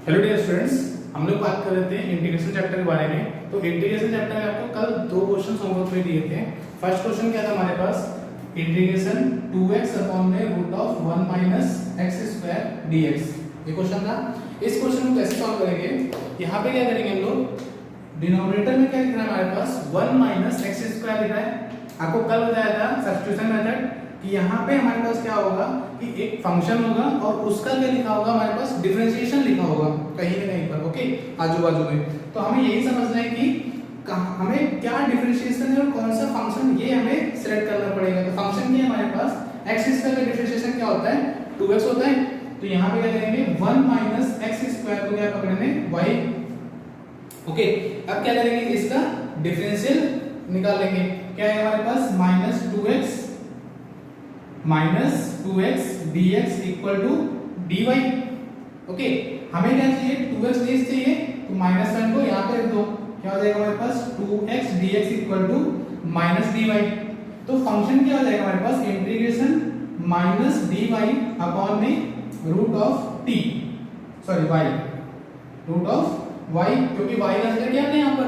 Hello dear students, हम लोग बात कर रहे थे इंटीग्रेशन चैप्टर के बारे में। तो इंटीग्रेशन चैप्टर में आपको कल दो क्वेश्चन होमवर्क में दिए थे। फर्स्ट क्वेश्चन क्या था हमारे पास, इंटीग्रेशन 2x अपॉन में root of 1 minus x square dx। ये क्वेश्चन था। इस क्वेश्चन को कैसे सॉल्व करेंगे, यहाँ पे क्या करेंगे हम लोग, डिनोमिनेटर में क्या लिख रहा है हमारे पास 1 माइनस एक्स स्क्वायर लिखा है। आपको कल बताया था सब्स्टिट्यूशन मेथड कि यहाँ पे हमारे पास क्या होगा कि एक फंक्शन होगा और उसका क्या लिखा होगा हमारे पास, डिफरेंशिएशन लिखा होगा कहीं ना कहीं पर, ओके, आजू बाजू में। तो हमें यही समझना है कि हमें क्या डिफरेंशिएशन है और कौन सा फंक्शन, ये हमें सिलेक्ट करना पड़ेगा। तो फंक्शन की हमारे पास एक्स स्क्वायर का डिफरेंशिएशन क्या होता है, 2x होता है। तो यहाँ पे क्या करेंगे 1 माइनस एक्स स्क्वायर को क्या पकड़ेंगे y, ओके। अब क्या करेंगे, इसका डिफरेंशियल निकाल लेंगे। क्या है हमारे पास minus 2x dx equal to dy, okay. हमें क्या चाहिए, 2x dx चाहिए, तो माइनस साइन को यहाँ पे रख दो। क्या हो जाएगा हमारे पास 2x dx equal to minus dy। तो फंक्शन क्या हो जाएगा हमारे पास, इंटीग्रेशन माइनस dy अपॉन में root of t, sorry y, root of y, क्योंकि y का क्या है यहाँ पर,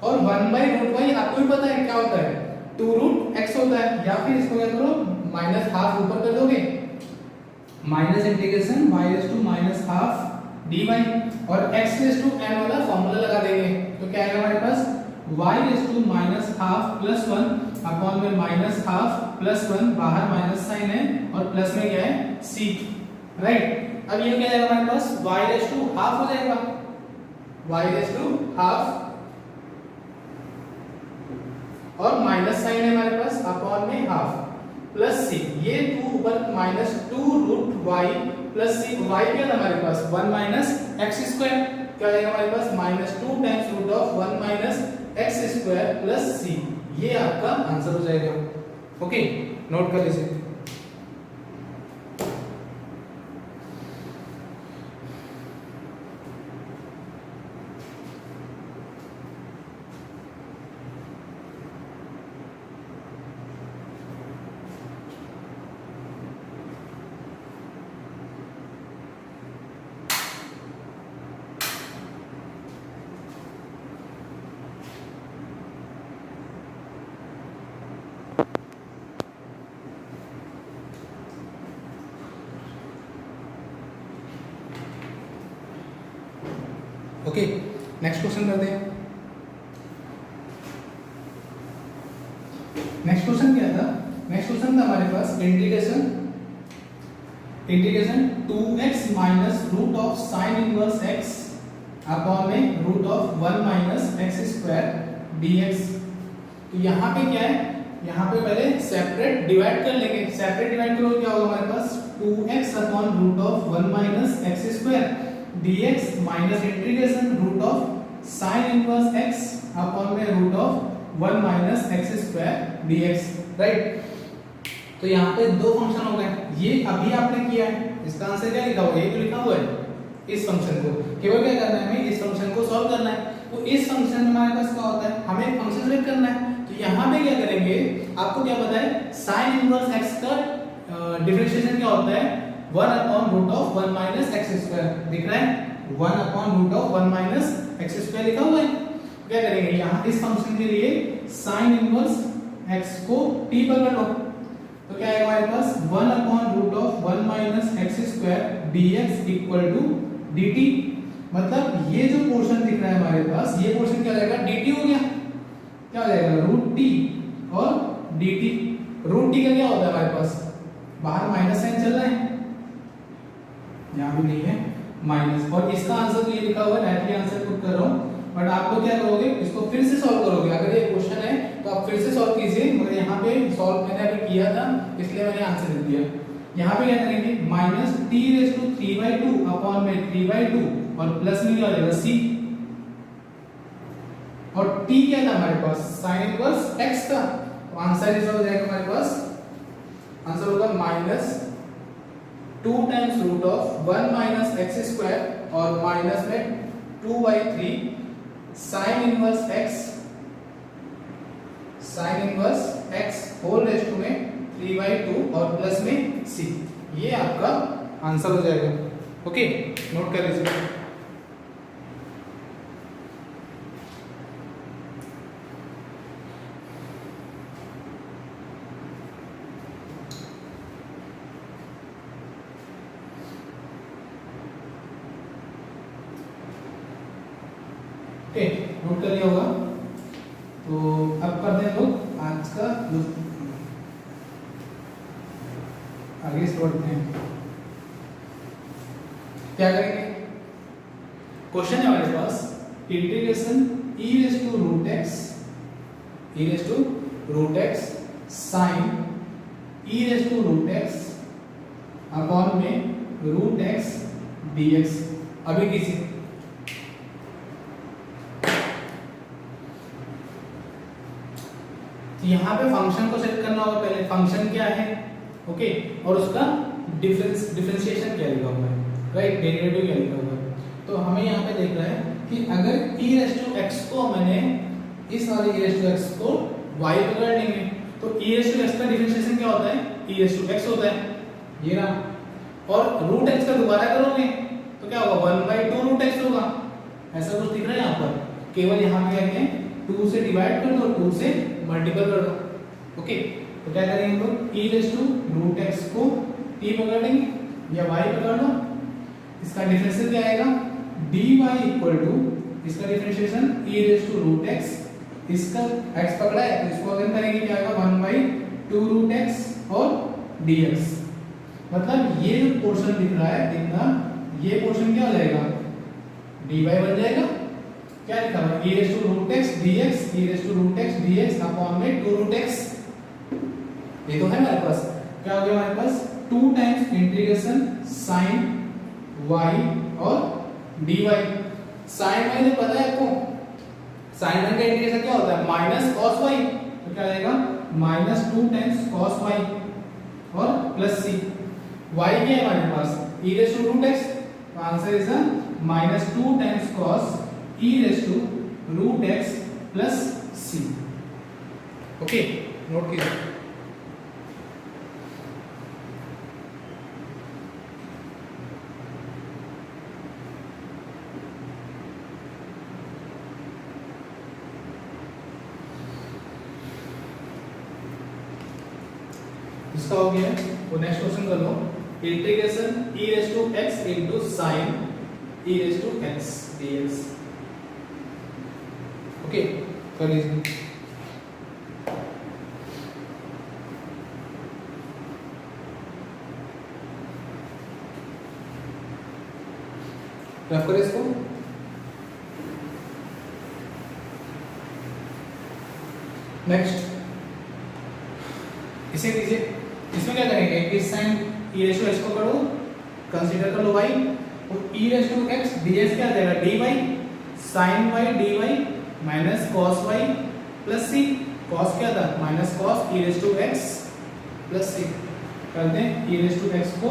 और 1 बाई रूट y आपको भी पता है क्या होता है, 2 रूट x होता है। या फिर इसको क्या करो, माइनस हाफ ऊपर कर दोगे, minus integration y raise to minus half dy, और x रेज़ टू n वाला फॉर्मूला लगा देंगे। तो क्या आएगा हमारे पास, y raise to minus half plus 1 upon में माइनस हाफ प्लस 1, बाहर माइनस साइन है और प्लस में क्या है c, राइट। अब ये क्या आएगा हमारे पास, y रेज़ टू हाफ हो जाएगा, y रेज़ टू हाफ और माइनस साइन है हमारे पास अपॉन में हाफ प्लस सी, ये 2 ऊपर माइनस 2 रूट y प्लस सी, y क्या था हमारे पास 1 माइनस एक्स स्क्वायर, क्या आएगा हमारे पास minus 2 times root of 1 minus x square plus C. ये आपका आंसर हो जाएगा, ओके, नोट कर लीजिए। ओके, नेक्स्ट क्वेश्चन करते हैं। नेक्स्ट क्वेश्चन क्या था, नेक्स्ट क्वेश्चन था हमारे पास integration 2x minus root of sine inverse x upon में root of 1 minus x square dx। तो यहाँ पे क्या है, यहाँ पे पहले सेपरेट डिवाइड कर लेंगे। सेपरेट डिवाइड करो, क्या होगा हमारे पास 2x upon root of 1 minus x square dx minus integration root of sine inverse x upon में root of 1 minus x square dx, right. तो यहाँ पे दो फंक्शन हो गए, ये अभी आपने किया है, इसका आंसर क्या लिखा हुआ है, ये तो लिखा हुआ है। इस फंक्शन को केवल क्या करना है, हमें इस फंक्शन को सॉल्व करना है। तो इस फंक्शन में हमारे पास क्या होता है, हमें एक फंक्शन सेलेक्ट करना है। तो यहाँ पे क्या करेंगे, आपको क्या पता है, साइन इनवर्स x का डिफरेंशिएशन क्या होता है, 1 upon root of 1 minus x square, दिख रहा है 1 upon root of 1 minus x square लिखा हुआ है। क्या करेंगे, यहाँ इस फंक्शन के लिए साइन इनवर्स x को t पर कर लो। तो क्या है हमारे पास 1 upon root of 1 minus x square dx equal to dt। मतलब ये जो पोर्शन दिख रहा है हमारे पास, ये पोर्शन क्या हो जाएगा, dt हो गया। क्या हो जाएगा, रूट t और dt। रूट t का क्या होता है हमारे पास, बाहर माइनस साइन चल रहा है, यहाँ भी नहीं है माइनस, और इसका आंसर तो ये लिखा हुआ है, डायरेक्टली आंसर पुट कर रहा हूँ। बट आपको क्या करोगे, इसको फिर से सॉल्व करोगे। अगर ये क्वेश्चन है तो आप फिर से सॉल्व कीजिए, मगर यहाँ पे सॉल्व मैंने अभी किया था इसलिए मैंने आंसर लिख दिया। यहाँ पे क्या करेंगे, minus t raise to 3/2 upon में 3/2 और प्लस में क्या हो जाएगा c, और t क्या था हमारे पास, साइन इनवर्स x का। तो आंसर इस हो जाएगा हमारे पास, आंसर होगा minus 2 times root of 1 minus x square और माइनस में 2/3 sine inverse x whole raise to में 3/2 और प्लस में c, ये आपका आंसर हो जाएगा। ओके, नोट कर लीजिए। ओके, नोट कर लिया होगा। तो अब करते हैं लोग आज का जो आगे से बढ़ते हैं। क्या करेंगे? क्वेश्चन है हमारे पास integration e raise to root x sine e raise to root x upon में रूट x dx। अभी किसी यहाँ पे फंक्शन को सेट करना होगा। पहले फंक्शन क्या है, ओके, और उसका डिफरेंशिएशन क्या लिखा हुआ है, राइट, डेरिवेटिव क्या लिखा हुआ है। तो हमें यहाँ पे देख रहा है कि अगर e रेज़ टू x को मैंने इस वाले e रेज़ टू x को y पकड़ लेंगे तो e रेज़ टू x का डिफरेंशिएशन क्या होता है, e रेज़ टू x होता है, ये रहा। और रूट x का दोबारा करोगे तो क्या होगा, 1/2 रूट x होगा। ऐसा कुछ दिख रहा है यहाँ पर, केवल यहाँ पे क्या है 2 से डिवाइड कर दो, 2 से मल्टीपल कर दो। ओके, तो क्या करेंगे हम लोग, e raise to root x को t पकड़ लेंगे या y पकड़ लो, इसका डिफरेंशियल क्या आएगा, dy इक्वल टू इसका differentiation e raise to root x, इसका x पकड़ा है तो इसको अगर करेंगे क्या आएगा 1/2 रूट x और dx। मतलब ये जो पोर्शन दिख रहा है इतना, ये पोर्शन क्या हो जाएगा, dy बन जाएगा। क्या लिखा हुआ है, e raise to root x dx, e raise to root x dx upon में 2 रूट x। ये तो है हमारे पास, क्या हो गया हमारे पास 2 टाइम्स इंटीग्रेशन sin y और dy। sin y तो पता है आपको, sin y का इंटीग्रेशन क्या होता है, माइनस cos y, तो क्या आएगा -2 टाइम्स cos y और प्लस c। y क्या है हमारे पास, e raise to root x, तो answer is -2 times cos e raise to root x plus c। Okay, note कीजिए। इसका हो गया, तो नेक्स्ट क्वेश्चन कर लो, integration e raise to x into sin e raise to x dx। Okay, कर लीजिए। रफ करें इसको। नेक्स्ट इसे लीजिए, इसमें क्या करेंगे, इस sine e raise to x को करो, कंसीडर कर लो y, और e raise to x dx क्या आ जाएगा, dy sin y dy minus cos y plus c। cos क्या था, minus cos e raise to x plus c। करते हैं e रेज़ टू x को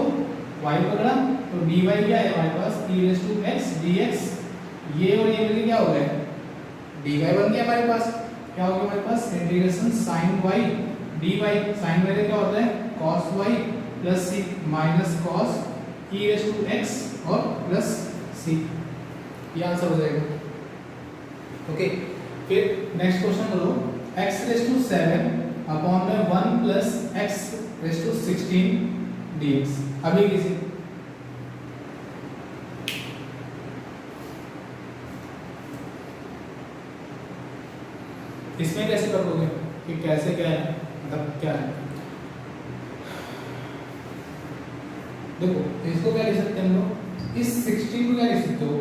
y पकड़ा तो dy क्या है हमारे पास, e raise to x dx, ये और ये मिलके क्या हो गया, dy बन गया हमारे पास। क्या हो गया हमारे पास, integration sin y dy, sin y क्या होता है cos y plus c minus cos e raise to x और प्लस c। ये आंसर हो जाएगा। ओके, फिर नेक्स्ट क्वेश्चन करो, x रेज़ टू 7 अपॉन में 1 plus x raise to 16 dx। अभी किसी इसमें कैसे कर दोगे कि कैसे क्या है, मतलब क्या है, देखो इसको क्या लिख सकते हैं हम लोग, इस 16 को क्या लिख सकते हो,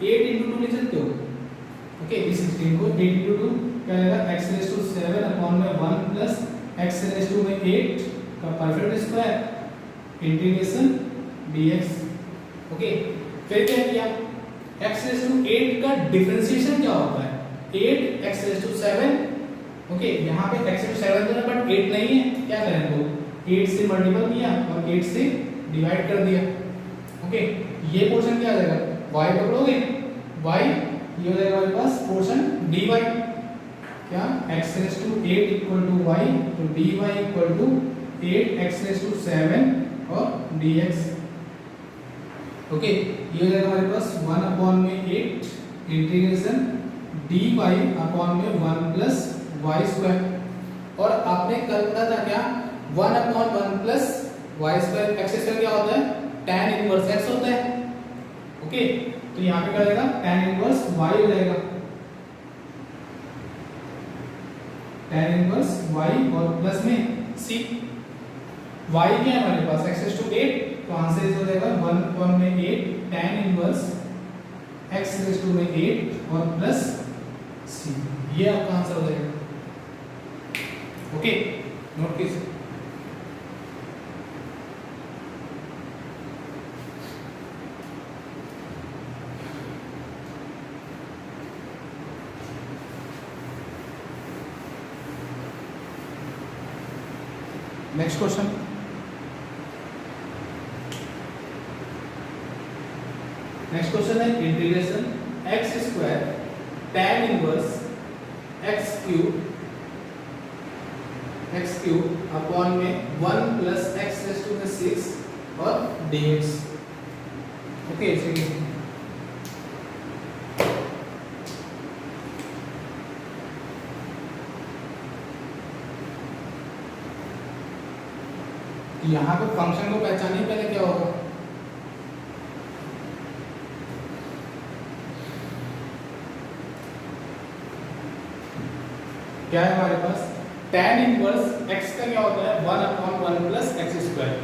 8 into 2 लिख सकते हो। ओके, इस 16 को 8 into 2 क्या आएगा, x रेज़ टू 7 अपॉन में 1 प्लस x रेज़ टू में 8 का perfect square integration dx। Okay, फिर क्या किया, x रेज़ टू 8 का डिफरेंशिएशन क्या होता है, 8 x रेज़ टू 7। ओके, यहाँ पे x रेज़ टू 7 था बट 8 नहीं है, क्या करें तो 8 से मल्टीपल किया और 8 से डिवाइड कर दिया। ओके, ये पोर्शन क्या आ जाएगा, y पकड़ोगे y, ये हो जाएगा हमारे पास पोर्शन dy, क्या x raise to 8 equal to y, तो dy equal to 8 x raise to 7 और dx। ओके, ये हो जाएगा हमारे पास 1 अपॉन में 8 इंटीग्रेशन dy अपॉन में 1 प्लस y स्क्वायर। और आपने कल पढ़ा था क्या, 1 upon 1 plus y square, x square क्या होता है, tan इनवर्स x होता है। ओके, तो यहाँ पे क्या हो जाएगा, tan इनवर्स y हो जाएगा। tan इनवर्स y और प्लस में c। y क्या है हमारे पास x रेज़ टू 8, तो आंसर इज हो जाएगा 1 में 8 tan inverse x raise to में 8 और प्लस c। ये आपका आंसर हो जाएगा। ओके, नोट कीजिए। नेक्स्ट क्वेश्चन, है integration x square tan inverse x cube upon में 1 प्लस x रेज़ टू में 6 और dx। ओके, चलिए यहाँ पे फंक्शन को पहचानिए, पहले क्या होगा। क्या है हमारे पास tan इनवर्स x का क्या होता है 1/1 प्लस x स्क्वायर।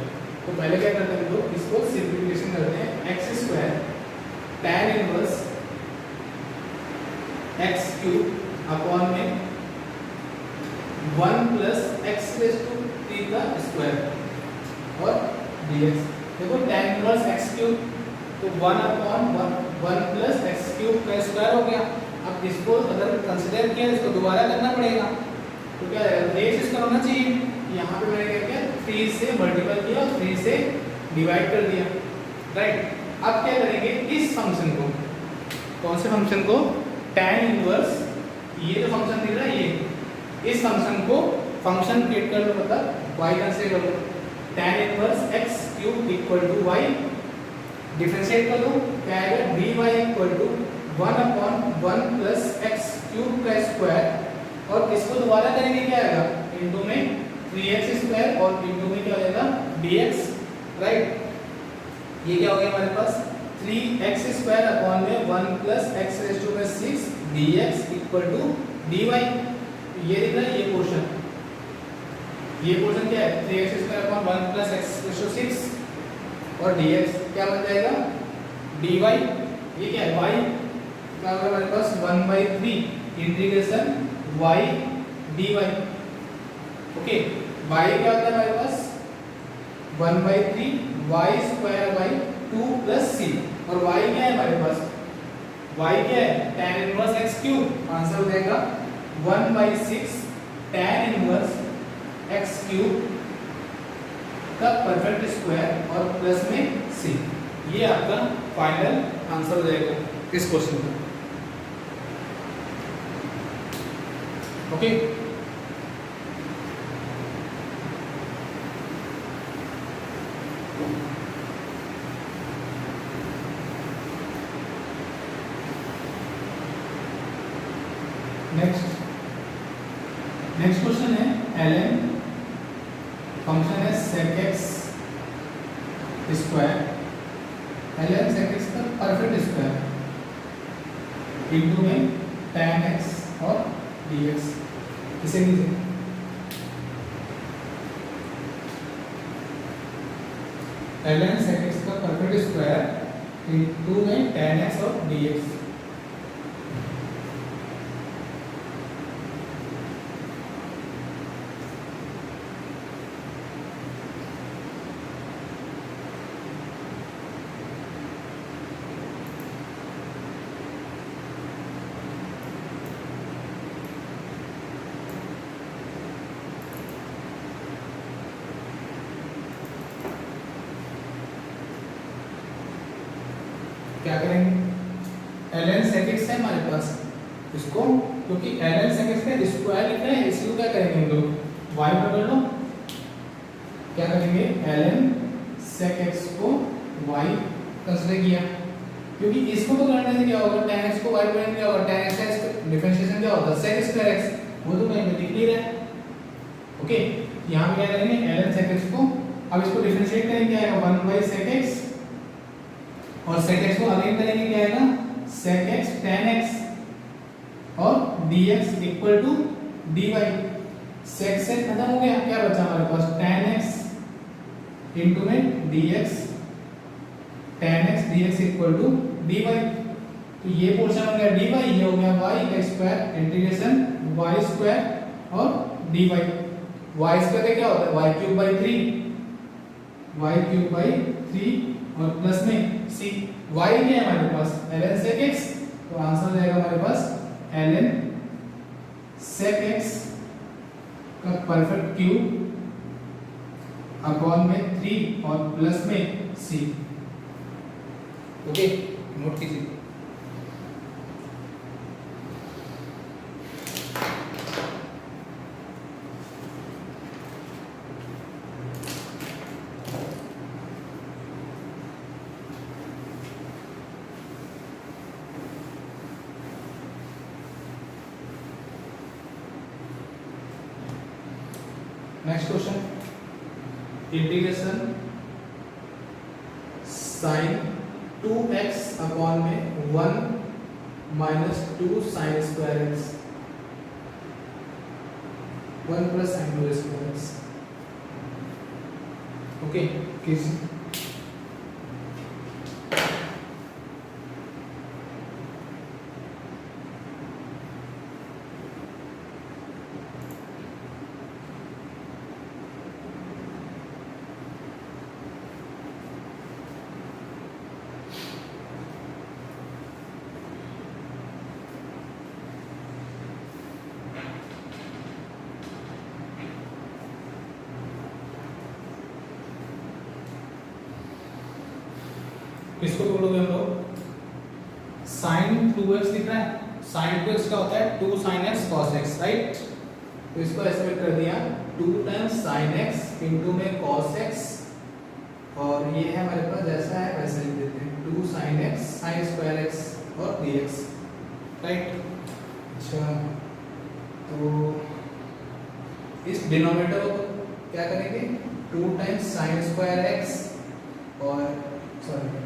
तो पहले क्या करते हैं लोग, इसको सिंप्लीफिकेशन करते हैं। x square tan inverse x cube upon में 1 प्लस x रेज़ टू 3 का स्क्वायर और dx। देखो tan इनवर्स x क्यूब तो 1/1 प्लस x क्यूब का स्क्वायर हो गया। अब इसको अगर कंसीडर किया, इसको दोबारा करना पड़ेगा, तो क्या आएगा, एक स्क्वायर होना चाहिए। यहाँ पे मैंने क्या किया, 3 से मल्टीपल किया और 3 से डिवाइड कर दिया, राइट। अब क्या करेंगे, इस फंक्शन को, कौन से फंक्शन को, tan इनवर्स, ये जो फंक्शन दिख रहा है ये, इस फंक्शन को फंक्शन क्रिएट कर लो, मतलब y कंसीडर कर लो। tan inverse x cube equal to y, differentiate कर लो, क्या आएगा, dy equal to 1/1 plus x cube का स्क्वायर और इसको दोबारा करेंगे, क्या आएगा, इनटू में 3x स्क्वायर और इनटू में क्या हो जाएगा dx, राइट। ये क्या हो गया हमारे पास 3x स्क्वायर अपॉन में 1 प्लस x रेज़ टू में 6 dx इक्वल टू dy। ये दिख रहा है, ये पोर्शन क्या है, 3x square upon 1 plus x raise to 6 और dx क्या बन जाएगा dy। ये क्या है y, क्या होगा हमारे पास 1/3 integration y dy। Okay, y क्या होता है हमारे पास 1/3 y square by 2 plus c और y क्या है हमारे पास, y क्या है tan inverse x cube. Answer हो जाएगा 1/6 tan इनवर्स x क्यूब का परफेक्ट स्क्वायर और प्लस में c। ये आपका फाइनल आंसर हो जाएगा इस क्वेश्चन का। ओके, नेक्स्ट क्वेश्चन है ln फंक्शन है sec x square, ln sec x का परफेक्ट स्क्वायर इनटू में tan x और dx। इसे लीजिए, ln sec x का परफेक्ट स्क्वायर इनटू में tan x और dx। क्या करेंगे, ln sec x है हमारे पास, इसको क्योंकि ln sec x का स्क्वायर लिख रहे हैं इसलिए क्या करेंगे हम लोग y पकड़ लो। क्या करेंगे ln sec x को y कंसीडर किया, क्योंकि इसको तो करने से क्या होगा tan x को y पकड़ने क्या होगा, tan x का डिफरेंशिएशन क्या होता है sec स्क्वायर x, वो तो कहीं पे दिख नहीं रहा है। ओके, यहाँ पे क्या करेंगे ln sec x को, अब इसको डिफरेंशिएट करेंगे क्या आएगा 1/sec x और sec x को अगेन करेंगे क्या आएगा sec x tan x और dx equal to dy। Sec से खत्म हो गया, क्या बचा हमारे पास tan x इंटू में dx, tan x dx equal to dy। तो ये पोर्शन हो गया dy, ये हो गया y का स्क्वायर इंटीग्रेशन y स्क्वायर और dy। y स्क्वायर का क्या होता है y cube by 3, y cube by 3 और प्लस में c। y क्या है हमारे पास ln sec x, तो आंसर जाएगा हमारे पास ln sec x का परफेक्ट क्यूब अपॉन में 3 और प्लस में c। ओके, नोट कीजिए। Next question, integration sine 2x upon में 1 minus 2 sine square x 1 plus sign 2 square x. Okay, कीजिए। किसको तोड़ोगे हम लोग? साइन 2x दिख रहा है, साइन 2x क्या होता है 2 sin x cos x, right. तो इसको ऐसे में कर दिया 2 टाइम्स sin x इंटू में cos x, और ये है हमारे पास जैसा है वैसे लिख देते हैं 2 sin x sin square x और dx, राइट। अच्छा, तो इस डिनोमिनेटर को क्या करेंगे 2 टाइम्स sin स्क्वायर x और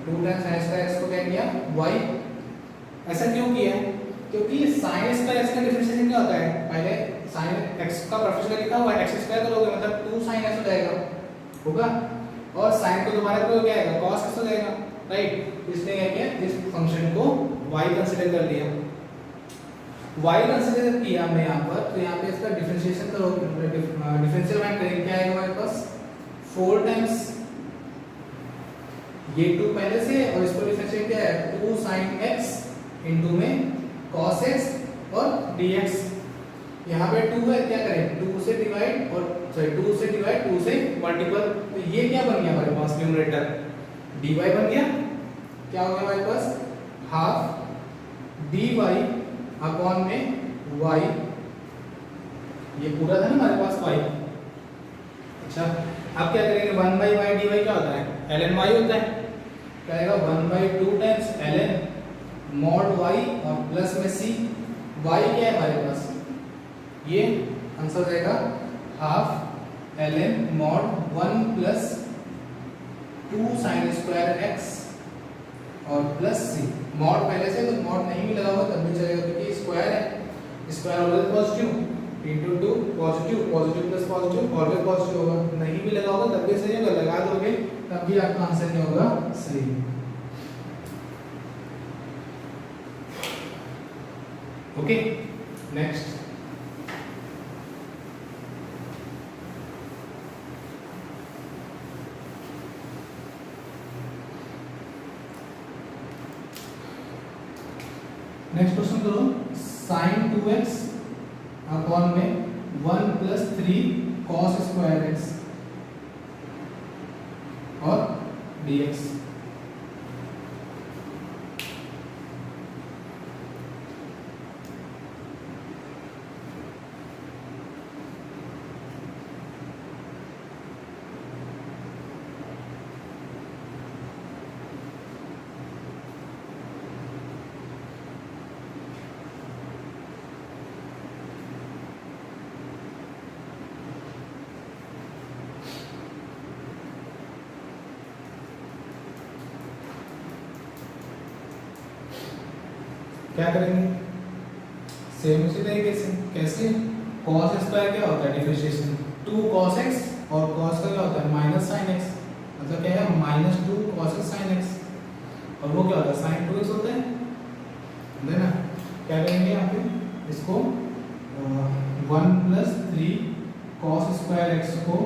2 टाइम्स sin स्क्वायर x को क्या किया y। ऐसा क्यों किया? क्योंकि sin स्क्वायर x का डिफरेंशिएशन क्या होता है, पहले sin x का प्रोफेशनल लिखा हुआ है, x स्क्वायर करोगे मतलब 2 sin x हो जाएगा, होगा, और sin को दोबारा करोगे क्या आएगा cos x हो जाएगा, राइट। इसने क्या किया, इस फंक्शन को y कंसीडर कर लिया। y कंसीडर किया हमने यहाँ पर, तो यहाँ पे इसका डिफरेंशिएशन करोगे, डिफरेंशियल में करेंगे क्या आएगा हमारे पास 4 टाइम्स ये 2 पहले से, और इसको डिफरेंशिएट क्या है 2 sin x इंटू में cos x और dx। यहाँ पे 2 है, क्या करें 2 से डिवाइड और 2 से डिवाइड 2 से मल्टीपल, तो ये क्या बन गया हमारे पास न्यूमरेटर dy बन गया। क्या हो गया हमारे पास हाफ dy अपॉन में y, ये पूरा था ना हमारे पास y। अच्छा, अब क्या करेंगे 1 बाई y dy क्या होता है ln y होता है, क्या आएगा 1/2 टाइम्स ln mod y और प्लस में c। y क्या है हमारे पास, ये आंसर रहेगा half ln mod 1 plus 2 sin square x और प्लस c। mod पहले से, तो mod नहीं भी लगा हुआ तब भी चलेगा क्योंकि स्क्वायर है, square always positive into 2 positive, positive plus positive always positive होगा, नहीं भी लगा होगा तब भी सही होगा, लगा दोगे तब भी आपका आंसर नहीं होगा सही। ओके, नेक्स्ट, नेक्स्ट क्वेश्चन करो sin 2x अपॉन में 1 प्लस 3 cos स्क्वायर x और dx। क्या करेंगे सेम उसी तरीके से, कैसे cos स्क्वायर क्या होता है डिफरेंशिएशन 2 cos x और cos का क्या होता है माइनस sin x, मतलब क्या है minus 2 cos x sin x, और वो क्या होता है sin 2x होता है ना। क्या करेंगे यहाँ पे इसको 1 प्लस 3 cos स्क्वायर x को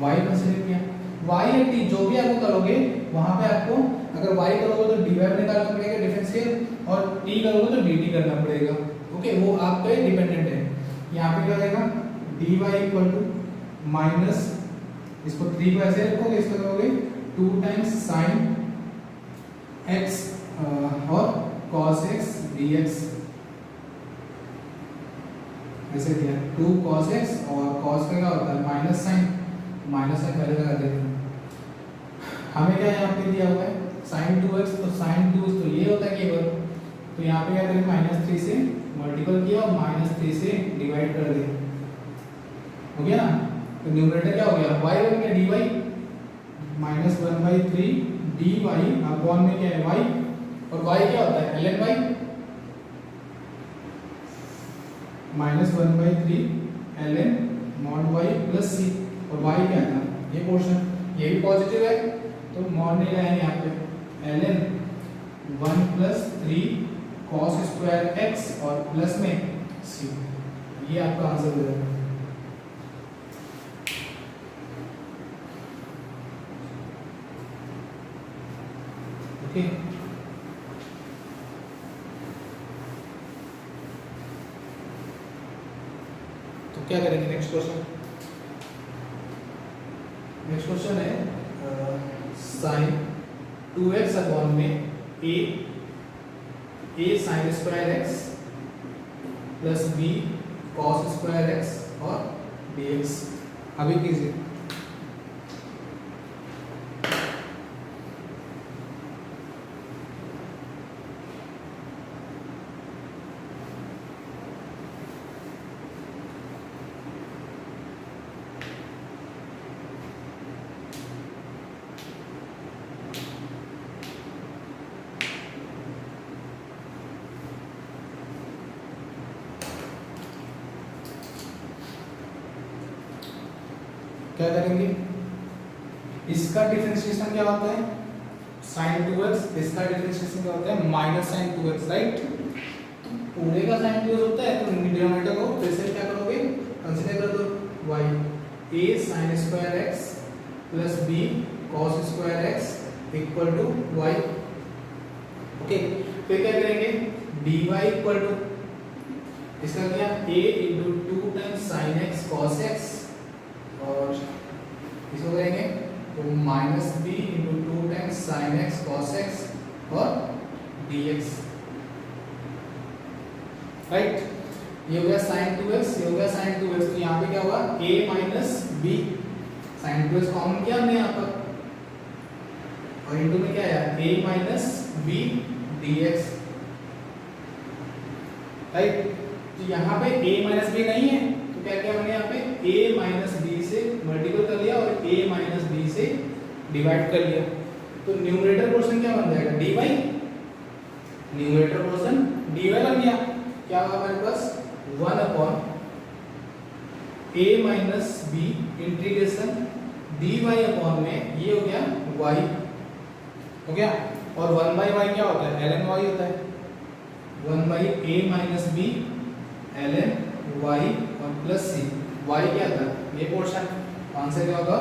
y कंसीडर किया, y या t जो भी आपको करोगे वहां पे आपको अगर y करोगे तो dy निकालना पड़ेगा डिफरेंशियल, और t करोगे तो dt करना पड़ेगा। ओके, वो आप पे डिपेंडेंट है। यहाँ पे क्या हो जाएगा dy इक्वल टू माइनस, इसको 3 को ऐसे रखोगे, इसको करोगे 2 टाइम्स sin x और cos x dx, ऐसे दिया 2 cos x और cos का क्या होता है माइनस sin, माइनस साइन पहले लगा देते हैं। हमें क्या यहाँ पे दिया हुआ है sin 2x, तो sin 2 तो ये होता है केवल, तो यहाँ पे क्या करेंगे माइनस 3 से मल्टीपल किया और माइनस 3 से डिवाइड कर दिया, हो गया ना। तो न्यूमरेटर क्या हो गया y बन गया dy माइनस 1/3 dy अपॉन में क्या है y, और y क्या होता है ln y minus 1/3 ln mod y plus c, और y क्या था ये पोर्शन, ये भी पॉजिटिव है तो मॉड नहीं लाएंगे यहाँ पे ln 1 plus 3 cos square x और प्लस में c, ये आपका आंसर हो जाएगा। ओके, तो क्या करेंगे नेक्स्ट क्वेश्चन। नेक्स्ट क्वेश्चन है sin 2x अपॉन में a sin square x plus b cos square x और dx। अभी कीजिए क्या करेंगे, इसका डिफरेंशिएशन क्या होता है sin 2x, इसका डिफरेंशिएशन क्या होता है माइनस sin 2x, राइट। पूरे का sin 2x होता है तो डिनोमिनेटर को फिर से क्या करोगे कंसीडर कर दो y a sin square x plus b cos square x equal to y। Okay, फिर क्या करेंगे dy इक्वल टू इसका क्या a into 2 times sin x cos x, और इसको करेंगे तो minus b into 2 times sine x cos x और dx, राइट। ये हो गया sin 2x, ये हो गया sin 2x, तो यहाँ पे क्या होगा a minus b, sin 2x common किया हमने यहाँ पर, और इंटू में क्या आया a minus b dx, right. तो यहाँ पे a माइनस बी नहीं है तो क्या किया मैंने यहाँ पे a माइनस बी से मल्टीपल कर लिया और a माइनस बी से डिवाइड कर लिया, तो न्यूमरेटर पोर्शन क्या बन जाएगा dy, न्यूमरेटर पोर्शन dy बन गया। क्या होगा हमारे पास 1 upon a minus b integration dy upon में ये हो गया y, हो गया, और 1/y क्या होता है ln y होता है, 1/a minus b ln y और प्लस c, y क्या था ये पोर्शन, आंसर क्या होगा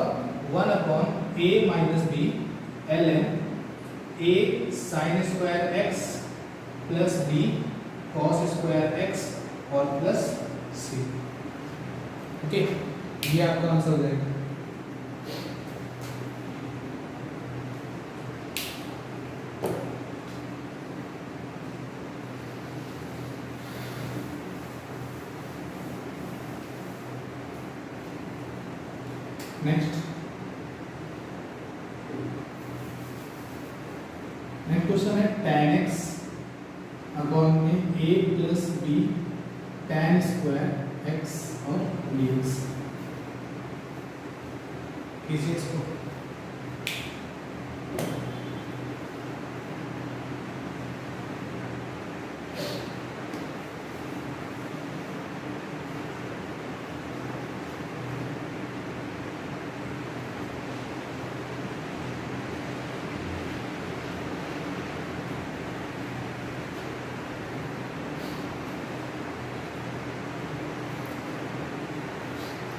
1 upon a minus b ln a sin square x plus b cos square x और प्लस c। ओके, ये आपका आंसर हो जाएगा। नेक्स्ट क्वेश्चन है tan x अपॉन में a plus b tan square x और dx, कीजिए इसको।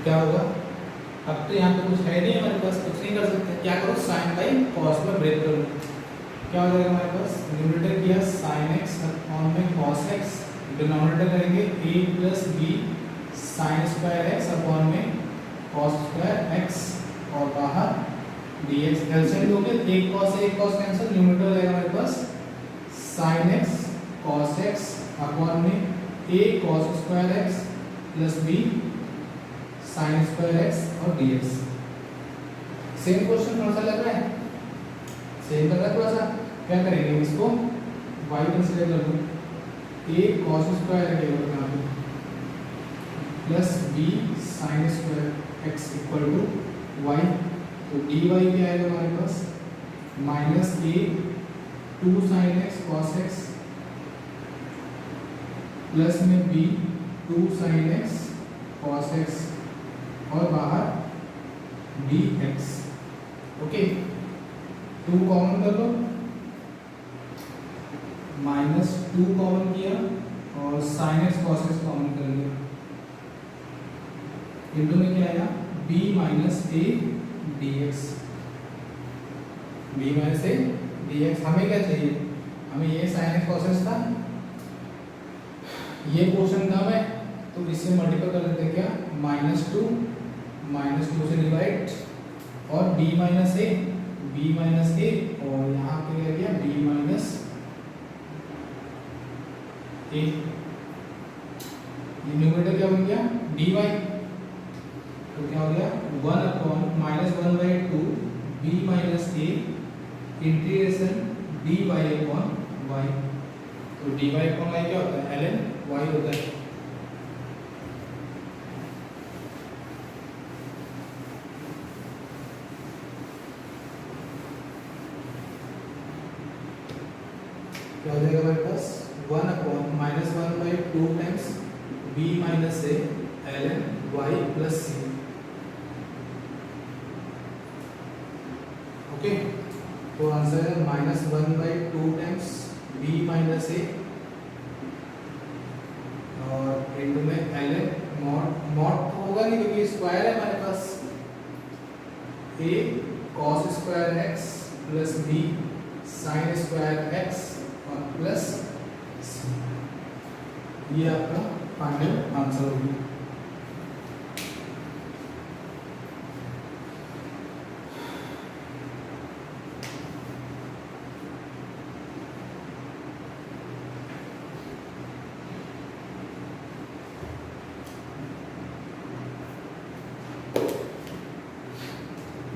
क्या होगा, अब तो यहाँ पे कुछ है नहीं हमारे पास, कुछ नहीं कर सकते, क्या करो साइन बाई कॉस में ब्रेक करो, क्या हो जाएगा हमारे पास, न्यूमरेटर किया साइन एक्स अपॉन में कॉस एक्स, डिनोमिनेटर करेंगे a plus b sine square x upon में कॉस स्क्वायर एक्स और बाहर dx। एलसीएम लोगे एक कॉस कैंसिल, न्यूमरेटर हो जाएगा हमारे पास sine x cos x upon में a cos square x plus b sine square x और dx। सेम क्वेश्चन थोड़ा सा लग रहा है, सेम लग रहा है थोड़ा सा, क्या करेंगे इसको y कंसीडर कर लो, a cos स्क्वायर है केवल यहाँ पे plus b sine square x equal to y, तो dy क्या आएगा हमारे पास minus a 2 sine x cos x plus में b 2 sine x cos x और बाहर dx। ओके, 2 कॉमन कर लो, माइनस 2 कॉमन किया और sine x cos x common कर लिया, इंटू में क्या आया b minus a d x, b minus a d x. हमें क्या चाहिए, हमें ये साइन एक्स कॉस एक्स था, ये पोर्शन कम है तो इससे मल्टीपल कर लेते हैं, क्या -2 से डिवाइड और b माइनस ए और यहाँ पे क्या गया b माइनस ए, ये न्यूमरेटर क्या बन गया dy, तो क्या हो गया 1 upon -1/2 b minus a integration dy upon y, तो dy अपॉन y क्या होता है ln y होता है। क्या हो जाएगा हमारे पास 1 अपॉन -1/2 टाइम्स b माइनस ए ln y plus c। Okay, तो आंसर है -1/2 टाइम्स b माइनस ए और इनटू में ln मॉड होगा नहीं क्योंकि स्क्वायर है हमारे पास, a cos square x plus b sine square x और प्लस ये आपका फाइनल आंसर होगी।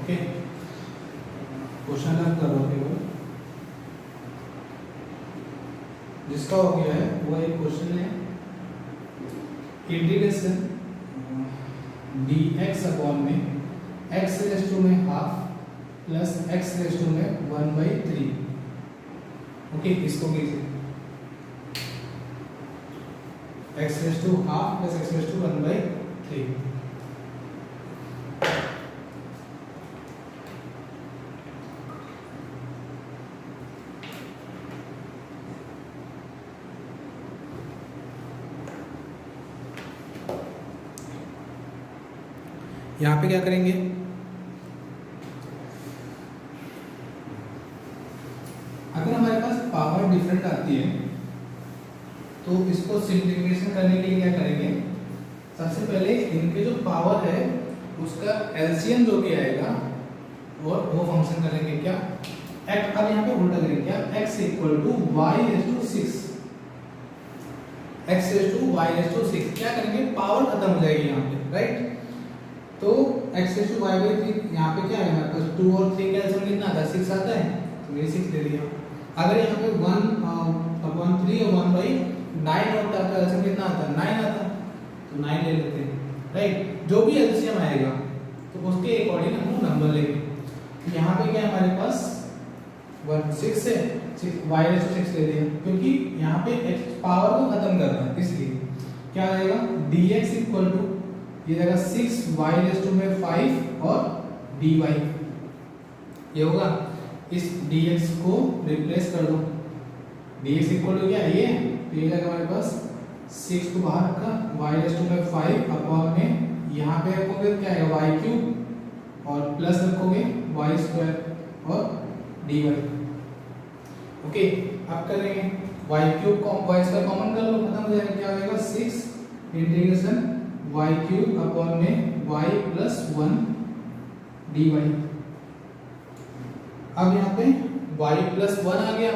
ओके, क्वेश्चन रन करो केवल, जिसका हो गया है वो एक क्वेश्चन है इंटीग्रेशन dx अपॉन में x रेज़ टू में half plus x raise to में 1/3। ओके, इसको कीजिए x raise to half plus x raise to 1/3। यहाँ पे क्या करेंगे, अगर हमारे पास पावर डिफरेंट आती है तो इसको सिंप्लीफिकेशन करने के लिए क्या करेंगे, सबसे पहले इनके जो पावर है उसका एलसीएम जो भी आएगा और वो फंक्शन करेंगे क्या एक्ट, अब यहाँ पे उल्टा करेंगे क्या x equal to y raise to 6, x raise to y raise to 6, क्या करेंगे पावर खत्म हो जाएगी यहाँ पे, राइट। तो x रेज़ टू y/3 यहाँ पे क्या है हमारे पास 2 और 3 का एलसीएम कितना आता है 6 आता है, तो ये 6 ले लिया। अगर यहाँ पे 1/3 और 1/9 होता है तो एलसीएम कितना आता है 9 आता है, तो 9 ले लेते हैं, राइट। जो भी एलसीएम आएगा तो उसके अकॉर्डिंग हम नंबर लेंगे। तो यहाँ पे क्या है हमारे पास 6 है, 6 ले लिया क्योंकि यहाँ पे x पावर को खत्म करना है, इसलिए क्या आएगा dx इक्वल टू ये जाएगा 6y में 5 और dy, ये होगा, इस dx को रिप्लेस कर दो, dx इक्वल टू क्या ये जाएगा हमारे पास 6 को बाहर रखा y में 5 अपॉन में यहाँ पे रखोगे क्या आएगा वाई क्यूब और प्लस रखोगे वाई स्क्वायर और डी वाई। ओके, अब करेंगे y cube y square common कर लो, खत्म हो जाएगा, क्या होगा 6 इंटीग्रेशन वाई क्यूब अपॉन में वाई प्लस 1 डी वाई। अब यहाँ पे वाई प्लस 1 आ गया,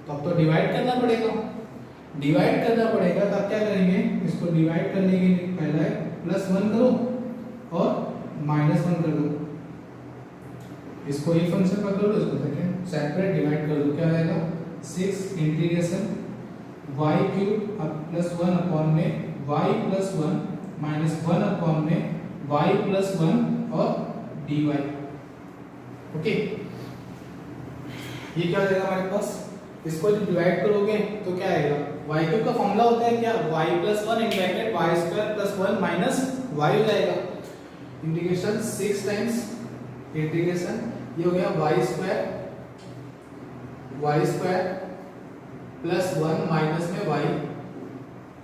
तो अब तो डिवाइड करना पड़ेगा, डिवाइड करना पड़ेगा। तो अब क्या करेंगे, इसको डिवाइड करने के लिए पहला है +1 करो और -1 कर दो, इसको एक फंक्शन पकड़ लो, इसको सेकंड सेपरेट डिवाइड कर दो, क्या हो जाएगा 6 इंटीग्रेशन वाई क्यूब +1 अपॉन में वाई प्लस 1 -1 अपॉन में वाई प्लस 1 और डी वाई। ओके, ये क्या हो जाएगा हमारे पास, इसको जब डिवाइड करोगे तो क्या आएगा, वाई क्यूब का फॉर्मूला होता है क्या, y plus 1 in bracket y square plus 1 minus y हो जाएगा, इंटीग्रेशन 6 टाइम्स इंटीग्रेशन ये हो गया वाई स्क्वायर प्लस 1 माइनस में वाई,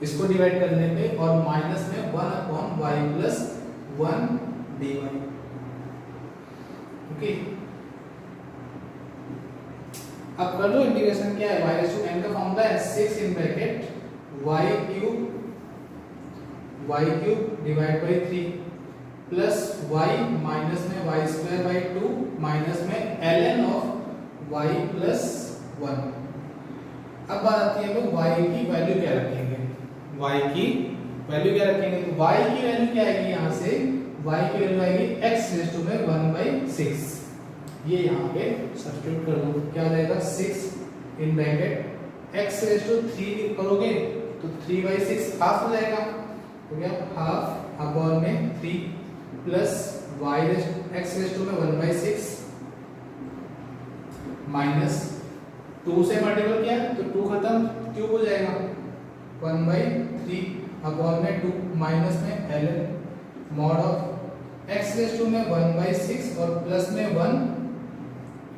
इसको डिवाइड करने पे और माइनस में 1 upon y plus 1 d y. Okay, अब कर लो इंटीग्रेशन, क्या है y रेज़ टू n का फॉर्मूला है 6 in bracket y cube divide by 3 plus y minus में y स्क्वायर बाय 2 माइनस में ln ऑफ y प्लस 1। अब बात आती है लोग y की वैल्यू क्या रखेंगे, y की वैल्यू क्या रखेंगे, तो y की वैल्यू क्या आएगी, यहाँ से y की वैल्यू आएगी x रेज़ टू में 1/6, ये यहाँ पे सब्स्टिट्यूट कर दो, क्या हो जाएगा 6 in bracket x raise to 3 करोगे तो 3/6 हाफ हो जाएगा, तो क्या हाफ अपॉन में 3 प्लस x रेज़ टू में 1/6 माइनस 2 से मल्टीपल किया तो 2 खत्म, क्यूब हो जाएगा 1/3 अपॉन में 2 माइनस में ln mod of x raise to में 1/6 और प्लस में 1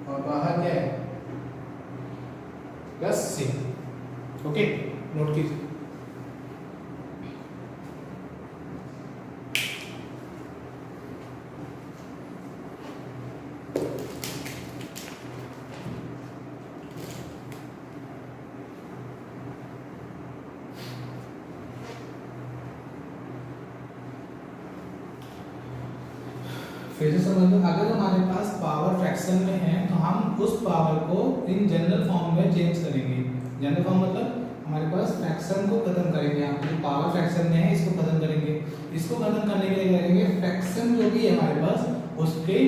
और बाहर क्या है प्लस c। ओके, नोट कीजिए। फिर से समझ लो, अगर हमारे पास पावर फ्रैक्शन में है तो हम उस पावर को इन जनरल फॉर्म में चेंज करेंगे। जनरल फॉर्म मतलब हमारे पास फ्रैक्शन को खत्म करेंगे, यहाँ पे पावर फ्रैक्शन में है इसको खत्म करेंगे, इसको खत्म करने के लिए करेंगे फ्रैक्शन जो भी है हमारे पास उसके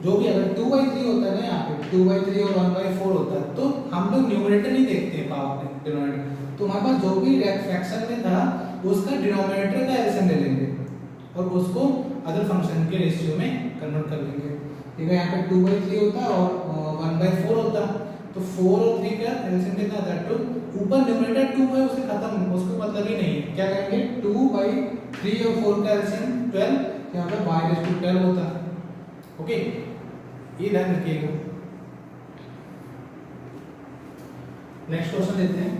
जो भी अगर 2/3 होता है ना, यहाँ पे 2/3 और 1/4 होता है तो हम लोग न्यूमरेटर नहीं देखते हैं पावर में, डिनोमिनेटर। तो हमारे पास जो भी फ्रैक्शन में था उसका डिनोमिनेटर का एलसीएम ले लेंगे और उसको अदर फंक्शन के रेशियो में कन्वर्ट कर लेंगे। ठीक है, यहाँ पे 2/3 होता है और 1/4 होता है, तो 4 और 3 का एलसीएम कितना आता है 2, ऊपर न्यूमरेटर 2 है उसे खत्म, उसको मतलब ही नहीं है, क्या करेंगे 2/3 और 4 का एलसीएम 12, यहाँ पे y रेज़ टू 12 होता है। ओके, ये ध्यान रखिएगा। नेक्स्ट क्वेश्चन लेते हैं।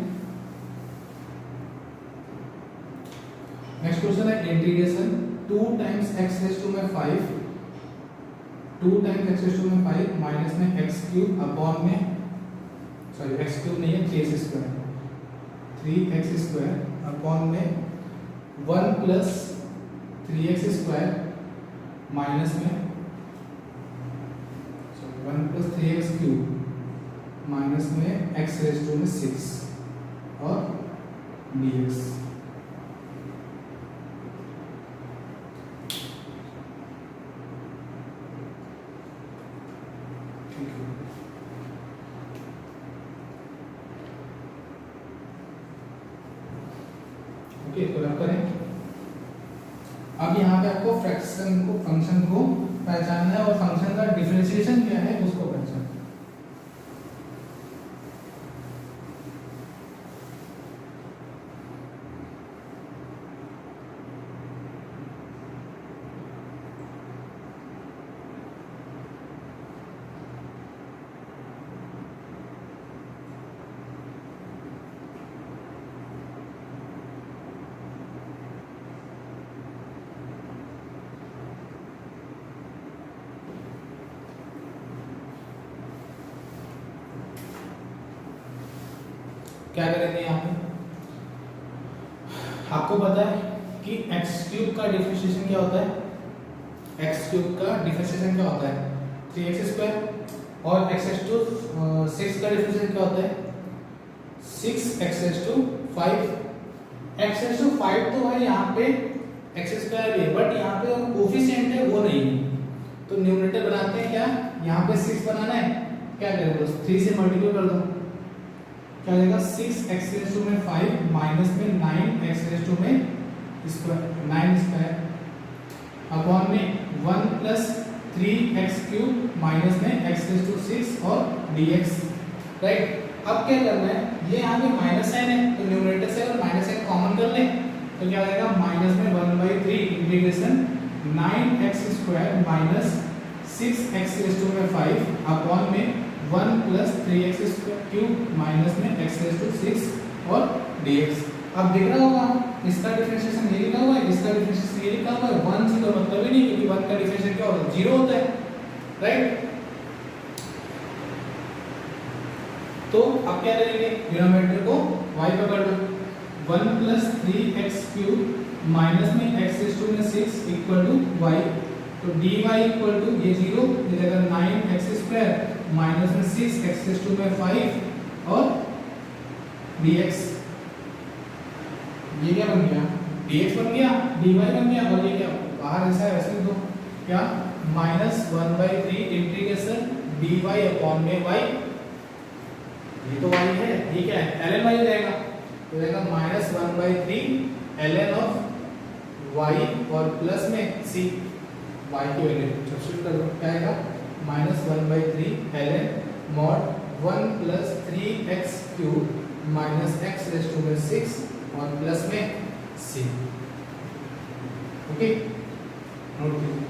नेक्स्ट क्वेश्चन है integration 2 times x raise to में 5 2 टाइम्स x रेज़ टू में 5 माइनस में x क्यूब अपॉन में सॉरी x क्यूब नहीं है 3x square 3x square upon में 1 प्लस 3x स्क्वायर माइनस में 1 प्लस 3x क्यूब माइनस में x रेज़ टू में 6 और dx। ओके, तो रब करें। अब यहाँ पे आपको फ्रैक्शन को फंक्शन को पहचानना है और फंक्शन का डिफरेंशिएशन क्या है उसको पहचानना है। क्या करेंगे यहाँ पे, आपको पता है कि एक्स क्यूब का डिफरेंशिएशन क्या होता है, एक्स क्यूब का डिफरेंशिएशन क्या होता है 3x स्क्वायर, और x रेज़ टू 6 का डिफरेंशिएशन क्या होता है 6x raise to 5। x raise to 5 तो है यहाँ पे x स्क्वायर भी है, बट यहाँ पे कोफिशिएंट है वो नहीं है, तो न्यूमरेटर बनाते हैं क्या, यहाँ पे 6 बनाना है, क्या करें दोस्त 3 से मल्टीप्लाई कर दो, क्या हो जाएगा 6x रेज़ टू में 5 माइनस में 9x रेज़ टू में स्क्वायर 9 स्क्वायर अपॉन में 1 प्लस 3x क्यूब माइनस में x रेज़ टू 6 और dx, राइट। अब क्या करना है, ये यहाँ पे माइनस साइन है तो न्यूमरेटर से अगर माइनस साइन कॉमन कर ले तो क्या हो जाएगा माइनस में 1/3 integration 9x square minus 6x raise to में 5 अपॉन में 1 प्लस 3x क्यूब माइनस में x रेज़ टू 6 और dx। अब दिख रहा होगा इसका डिफरेंशिएशन ये लिखा हुआ है, इसका डिफरेंशिएशन ये लिखा हुआ है, 1 से तो मतलब ही नहीं, क्योंकि 1 का डिफरेंशिएशन क्या होता है 0 होता है, राइट। तो अब क्या करेंगे, डिनोमिनेटर को y पकड़ लो, 1 प्लस 3x क्यूब माइनस में x रेज़ टू में 6 इक्वल टू y, तो dy इक्वल टू ये 0 ये जगह 9x स्क्वायर माइनस में 6x रेज़ टू में 5 और dx, ये क्या बन गया dx बन गया, dy बन गया, और ये क्या बाहर ऐसा है वैसे लिख दो, क्या माइनस 1/3 इंटीग्रेशन dy अपॉन में y, ये तो y है, ये क्या है ln y हो जाएगा, तो जाएगा माइनस 1/3 ln ऑफ y और प्लस में c, y की वैल्यू सब्स्टिट्यूट कर दो, क्या आएगा minus 1/3 ln mod 1 plus 3x cube minus x raise to में 6 और प्लस में c, ओके नोट कीजिए।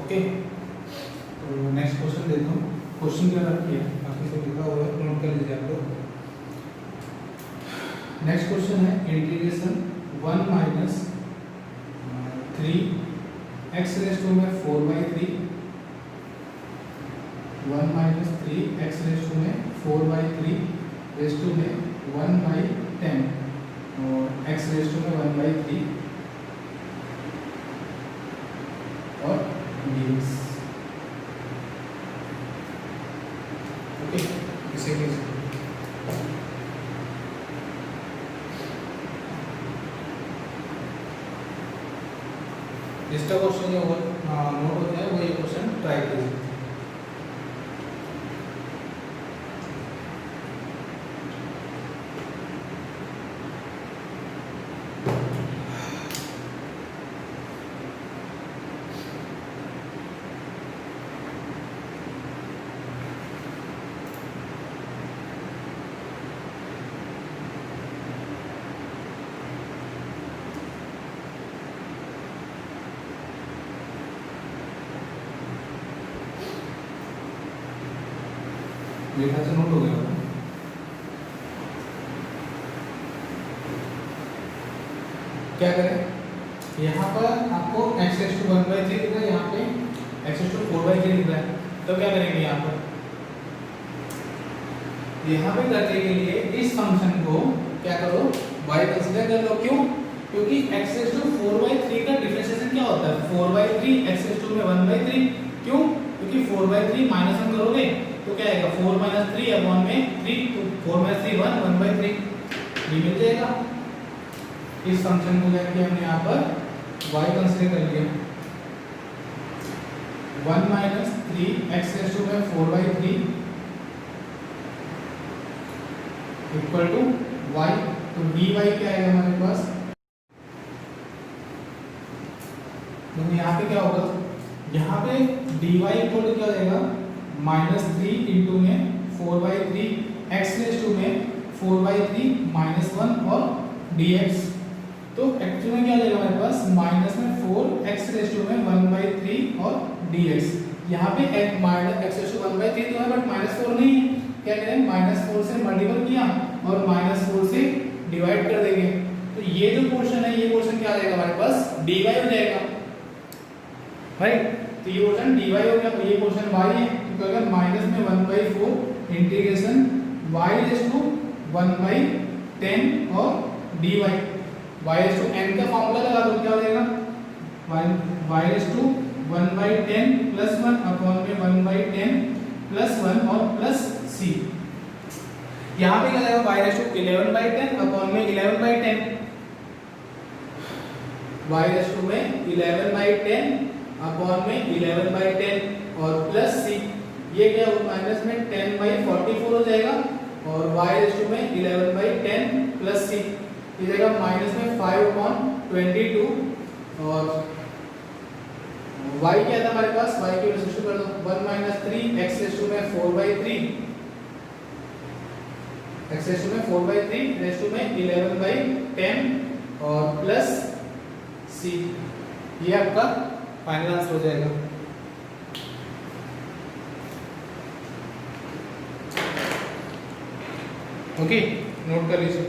ओके, तो नेक्स्ट क्वेश्चन देता हूँ, क्वेश्चन क्या रखी है बाकी सब लिखा हुआ है, नोट कर लीजिए आप लोग। नेक्स्ट क्वेश्चन है integration 1 minus 3x raise to में 4/3 1 माइनस 3x रेज़ टू में 4/3 रेज़ टू में 1/10 और x रेज़ टू में 1/3 और dx, ओके इसे जिसका क्वेश्चन जो नोट होता है वो ये क्वेश्चन ट्राई कीजिए। मेरे ख्याल से नोट हो गया होगा। क्या करें, यहाँ पर आपको x रेज़ टू 1/3 दिख रहा है, यहाँ पे x रेज़ टू 4/3 दिख रहा है, तो क्या करेंगे यहाँ पे करने के लिए इस फंक्शन को क्या करो y कंसीडर कर लो, क्यों, क्योंकि x रेज़ टू 4/3 का डिफरेंशिएशन क्या होता है 4/3 x रेज़ टू में 1/3, क्यों, क्योंकि 4/3 माइनस 1 करोगे तो क्या आएगा 4 - 3 अपॉन में 3, तो 4 - 3 1 1/3 ये मिल जाएगा। इस फंक्शन को लेकर हमने यहाँ पर y कंसीडर कर लिया, 1 माइनस 3x रेज़ टू में 4/3 इक्वल टू y, तो dy क्या आएगा हमारे पास तो यहाँ पे क्या होगा, यहाँ पे dy इक्वल टू क्या हो जाएगा -3 इंटू में 4/3 x रेज टू में 4/3 -1 और dx। तो एक्चुअली में क्या हो जाएगा हमारे पास माइनस में 4x रेज टू में 1/3 और dx। यहाँ पे x रेज टू 1/3 तो है बट -4 नहीं है, क्या करें -4 से मल्टीपल किया और -4 से डिवाइड कर देंगे। तो ये जो पोर्शन है, ये पोर्शन क्या आ जाएगा हमारे पास dy हो जाएगा राइट। तो ये पोर्शन dy हो गया, तो ये पोर्शन y है, तो अगर माइनस में 1/4 इंटीग्रेशन y रेज टू 1/10 और dy y raise to n का फॉर्मूला लगा दो, क्या हो जाएगा y raise to 1/10 plus 1 upon में 1/10 प्लस 1 और प्लस c। यहाँ पे क्या जाएगा y रेज टू 11/10 अपॉन में 11/10, y रेज टू में 11/10 अपॉन में 11/10 और प्लस c। ये क्या हो माइनस में 10/44 हो जाएगा और y रेज टू में 11/10 प्लस c ये जाएगा माइनस में 5/22 और y क्या था हमारे पास, y की वैल्यू सब्स्टिट्यूट कर दो 1 - 3 x रेज टू में 4/3 x रेज टू में 4/3 रेज टू में 11/10 और प्लस c। ये आपका फाइनल आंसर हो जाएगा। ओके, नोट कर लीजिए।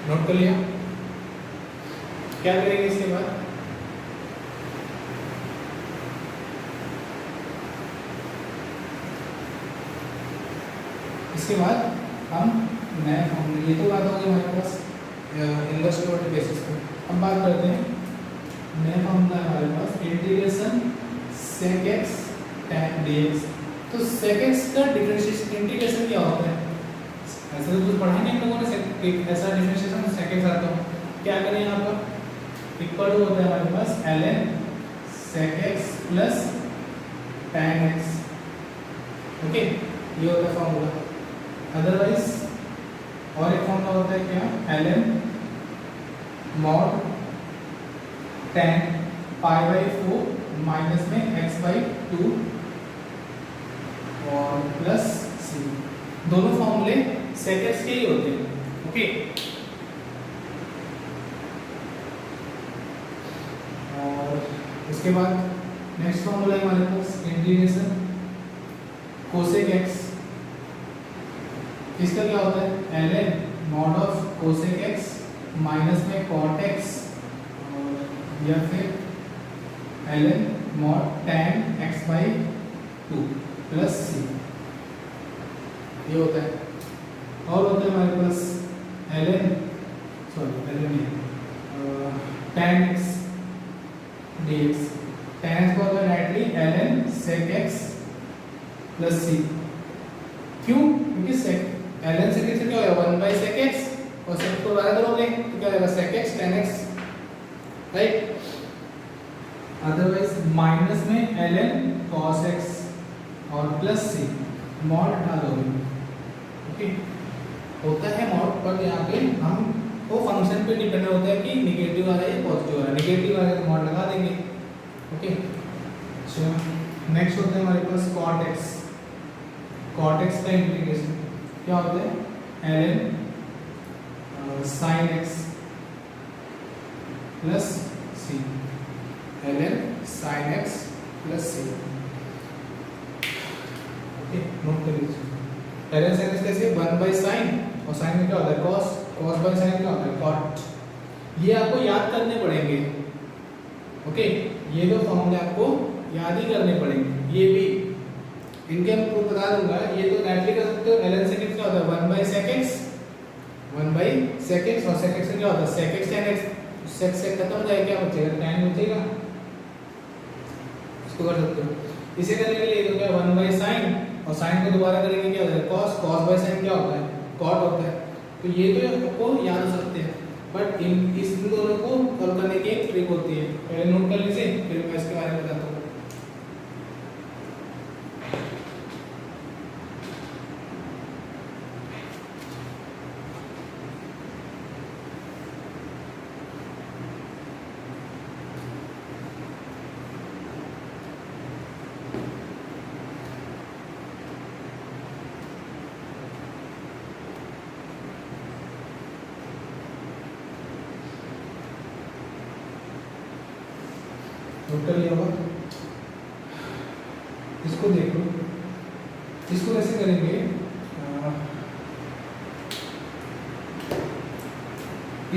नोट कर लिया, क्या करेंगे इसके बाद, इसके बाद हम नए फॉर्मूले, ये तो बात होगी हमारे पास इन्वर्स बेसिस पे। अब बात करते हैं नया फॉर्मूला हमारे पास integration sec x tan dx। तो sec x का डिफरेंशिएशन इंटीग्रेशन क्या होता है, ऐसा तो कुछ पढ़ा नहीं हम लोगों ने, ऐसा डिफरेंशिएशन sec x आता है। क्या करें यहाँ पर इक्वल टू होता है हमारे पास ln sec x plus tan x। Okay, ये होता है फॉर्मूला। अदरवाइज और एक फॉर्मूला होता है क्या, ln mod tan π/4 माइनस में x/2 और प्लस c। दोनों फॉर्मूले sec x के ही होते हैं। ओके, और उसके बाद नेक्स्ट फॉर्मूला है हमारे पास इंटीग्रेशन cosec x। इसका क्या होता है ln mod of cosec x minus में cot x और या फिर ln mod tan x/2 plus c। ये होता है। और होता है हमारे पास ln tan x dx। tan x को होता है directly ln sec x plus c। क्यों, क्योंकि sec ln sec x क्या होगा 1/sec x और sec को बाहर करोगे तो क्या होगा sec x tan x right. Otherwise minus में ln cos x और प्लस c, मॉड हटा दोगे। ओके, होता है मॉड, पर यहाँ पे हम वो फंक्शन पे डिपेंड होता है कि नेगेटिव आ रहा है या पॉजिटिव आ रहा है। नेगेटिव आ रहा है तो मॉड लगा देंगे। ओके, चलो नेक्स्ट होता है हमारे पास cot x। cot x का इंटीग्रेशन क्या होता है ln sin x plus c, ln sin x plus c। Okay, note कर लीजिए। ln sin x कैसे 1/sin और sin में क्या होता है cos, cos/sin क्या होता है cot। ये आपको याद करने पड़ेंगे। ओके, ये दो फॉर्मूले आपको याद ही करने पड़ेंगे। ये भी इनके मैं प्रूफ बता दूंगा। ये तो डायरेक्टली कर सकते हो। ln sec x क्या होता है 1/sec x, 1/sec x और sec x क्या होता है sec x tan x। sec से खत्म हो जाएगा, क्या बचेगा tan बचेगा, इसको कर सकते हो। इसे करने के लिए तो क्या 1/sin और साइन को दोबारा करेंगे क्या होता है कॉस, कॉस बाय साइन क्या होता है कॉट होता है। तो ये तो आपको याद हो सकते हैं, बट इन दोनों को सॉल्व करने की एक ट्रिक होती है, पहले नोट कर लीजिए फिर मैं इसके बारे में बताता हूँ। नोट कर लिया होगा, इसको देख लो, इसको कैसे करेंगे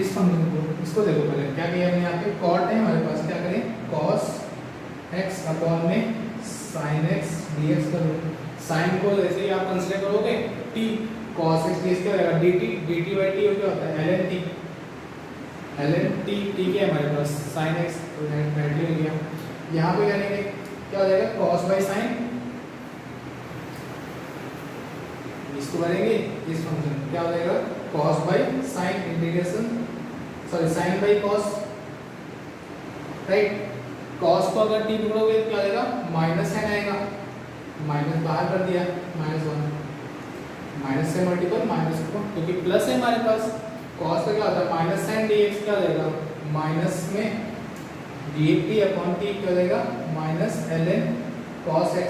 इस फंक्शन को, इसको देखो पहले क्या किया हमने यहाँ पे कॉट है हमारे पास, क्या करें कॉस x अपॉन में साइन x dx करो। साइन को जैसे ही आप कंसीडर करोगे t cos x dx क्या हो जाएगा dt, dt by t क्या होता है ln t, ln t, t क्या है हमारे पास sin x, तो डायरेक्टली हो गया। यहाँ पे करेंगे क्या हो जाएगा cos बाय साइन, इसको करेंगे इस फंक्शन क्या हो जाएगा cos by sine integration, sorry sine by cos, right. cos को अगर t पकड़ोगे क्या हो जाएगा माइनस साइन आएगा, माइनस बाहर कर दिया -1, माइनस से मल्टीपल माइनस को, क्योंकि प्लस है हमारे पास cos का क्या होता है माइनस साइन dx क्या हो जाएगा माइनस में dt अपॉन t क्या हो जाएगा माइनस ln cos x,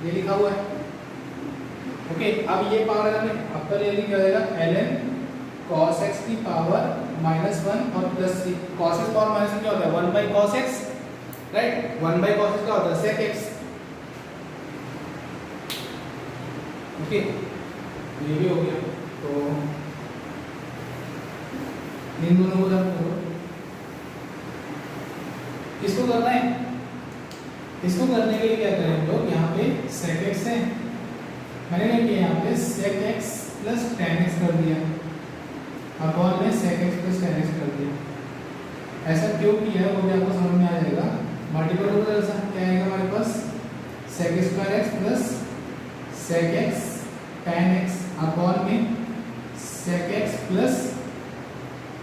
ये लिखा हुआ है। ओके अब ये पावर अगर मैं अपर ले क्या हो जाएगा ln cos x की पावर -1 और plus c, cos x power minus क्या होता है 1 by cos x, right. 1 by cos x क्या होता है sec x, ओके ये भी हो गया। तो इन दोनों को जब इसको करना है, इसको करने के लिए क्या करें हम लोग यहाँ पे sec x है, मैंने क्या किया यहाँ पे sec x plus tan x कर दिया अपॉन में sec x plus tan x कर दिया। ऐसा क्यों किया वो भी आपको समझ में आ जाएगा, मल्टीपल होगा ऐसा क्या आएगा हमारे पास sec square x plus sec x tan x upon में sec x plus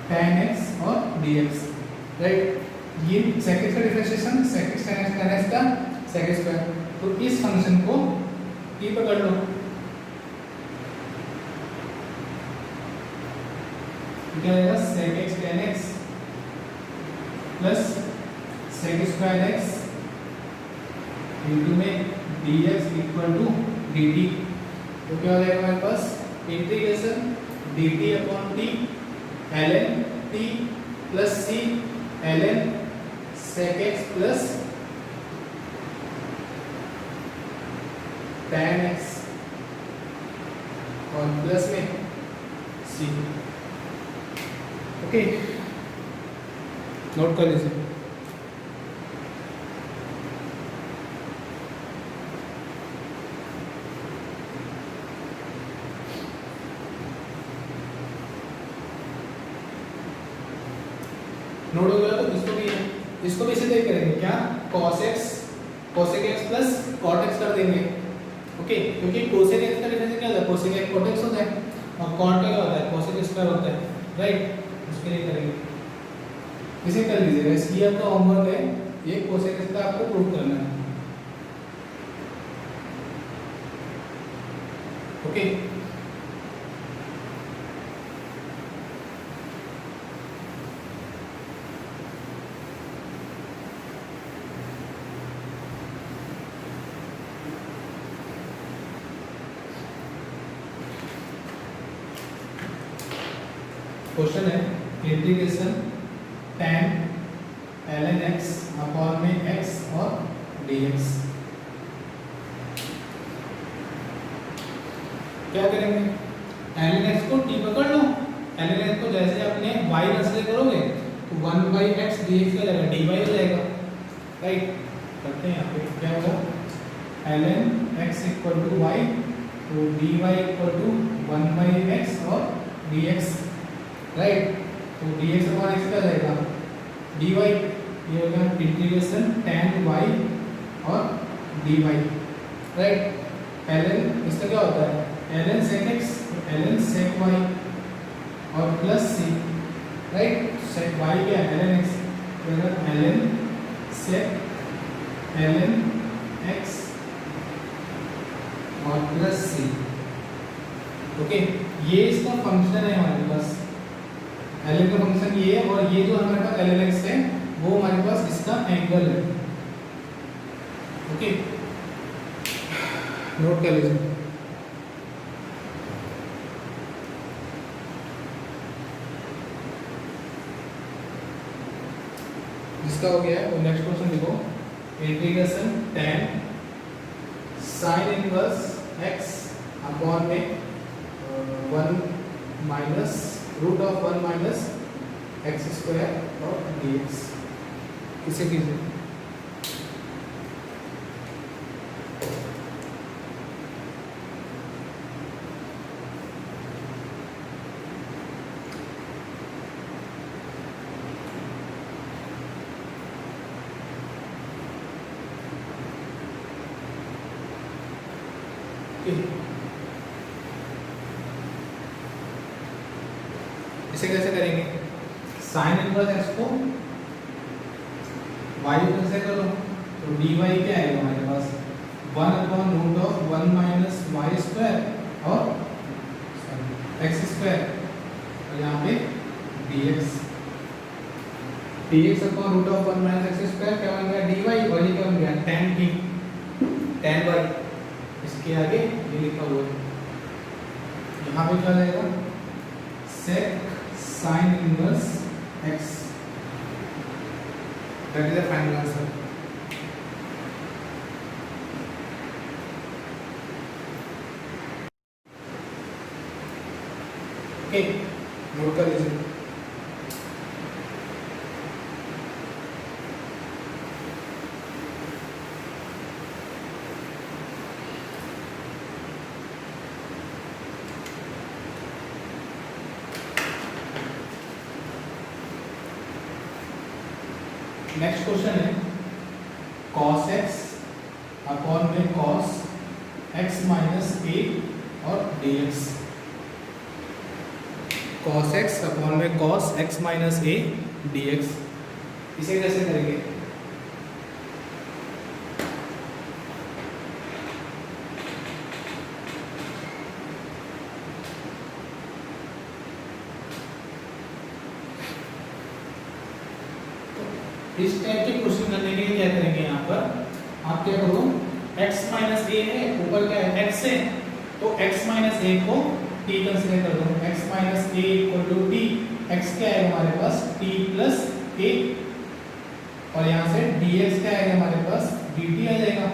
tan x और dx, राइट। ये sec x का differentiation sec x tan x का sec स्क्वायर, तो इस फंक्शन को t पकड़ लो, क्या आएगा sec x tan x plus sec square x into में dx इक्वल टू dt, तो क्या हो जाएगा हमारे पास integration dt upon t ln t plus c ln sec x plus tan x और प्लस में c, ओके नोट कर लीजिए। नोट हो गया तो इसको भी इसे देख करेंगे क्या cos x cosec x plus cot x कर देंगे, ओके क्योंकि cosec x का डिफरेंस क्या होता है cosec x cot x होता है और cot का क्या होता है cosec स्क्वायर होता है, राइट। उसके लिए करेंगे, इसे कर लीजिएगा, इसकी आपका होमवर्क है ये cosec x का आपको प्रूव करना है, ओके। क्वेश्चन है integration tan ln x upon में x और dx, क्या करेंगे ln x को t पकड़ लो, ln x को जैसे अपने y कंसीडर करोगे तो 1 by x dx क्या जाएगा dy हो जाएगा, राइट। करते हैं यहाँ पे क्या होगा ln x equal to y, तो dy equal to 1 by x और dx, राइट। तो dx अपॉन x क्या जाएगा dy, ये होगा इंटीग्रेशन tan y और dy, राइट। ln इसका क्या होता है ln sec x, ln sec y और plus c, right. sec y क्या है ln x, ln sec ln x और प्लस c। ओके, ये इसका फंक्शन है हमारे पास, ln का फंक्शन ये है, और ये जो हमारे पास ln x है वो हमारे पास इसका एंगल है। ओके, नोट कर लीजिए। जिसका हो गया है वो नेक्स्ट क्वेश्चन देखो, integration tan sin inverse x upon में 1 minus root of 1 minus x square और dx, इसे कीजिए। इसे कैसे करेंगे, साइन इनवर्स एक्स को y में से करो तो dy क्या आएगा हमारे पास 1 upon root of 1 minus y square और एक्स स्क्वायर, और यहाँ पे dx, dx upon root of 1 minus x square क्या बन गया dy, और ये क्या बन गया tan t, tan y, इसके आगे ये लिखा हुआ है। यहाँ पे क्या जाएगा sec sin inverse x, that is the final answer। Okay, note कर लीजिए। नेक्स्ट क्वेश्चन है cos x अपॉन में cos x माइनस a और dx, cos x अपॉन में cos x minus a dx, इसे कैसे करेंगे। इस टाइप के क्वेश्चन करने के लिए क्या करेंगे, यहाँ पर आप क्या करो x माइनस ए है, ऊपर क्या है x है, तो x माइनस ए को t कंसीडर कर दो, x minus a equal to t, x क्या है हमारे पास t प्लस a, और यहाँ से dx क्या है हमारे पास dt आ जाएगा,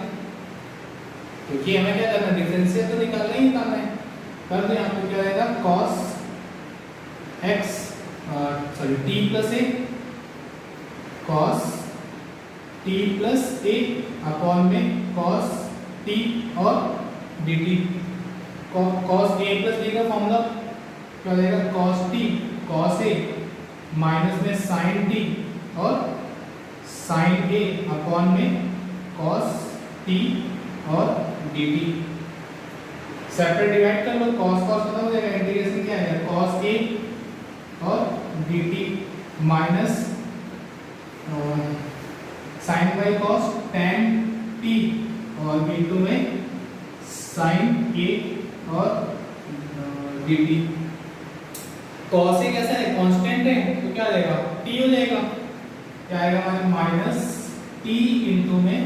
क्योंकि हमें क्या करना है डिफरेंशियल तो निकालना ही निकालना है। कर दो, यहाँ पे क्या आएगा cos x t plus a cos t plus a upon में cos t और dt, cos a plus b का फॉर्मूला क्या हो जाएगा cos t cos a minus में sin t और sin a अपॉन में cos t और dt, सेपरेट डिवाइड कर लो, cos cos खत्म हो जाएगा, इंटीग्रेशन क्या आएगा cos a और dt minus sine by cos tan t और b2 में साइन a और dt। cos a कैसा है कांस्टेंट है, तो क्या आ जाएगा t हो जाएगा, क्या आएगा हमारे माइनस t इंटू में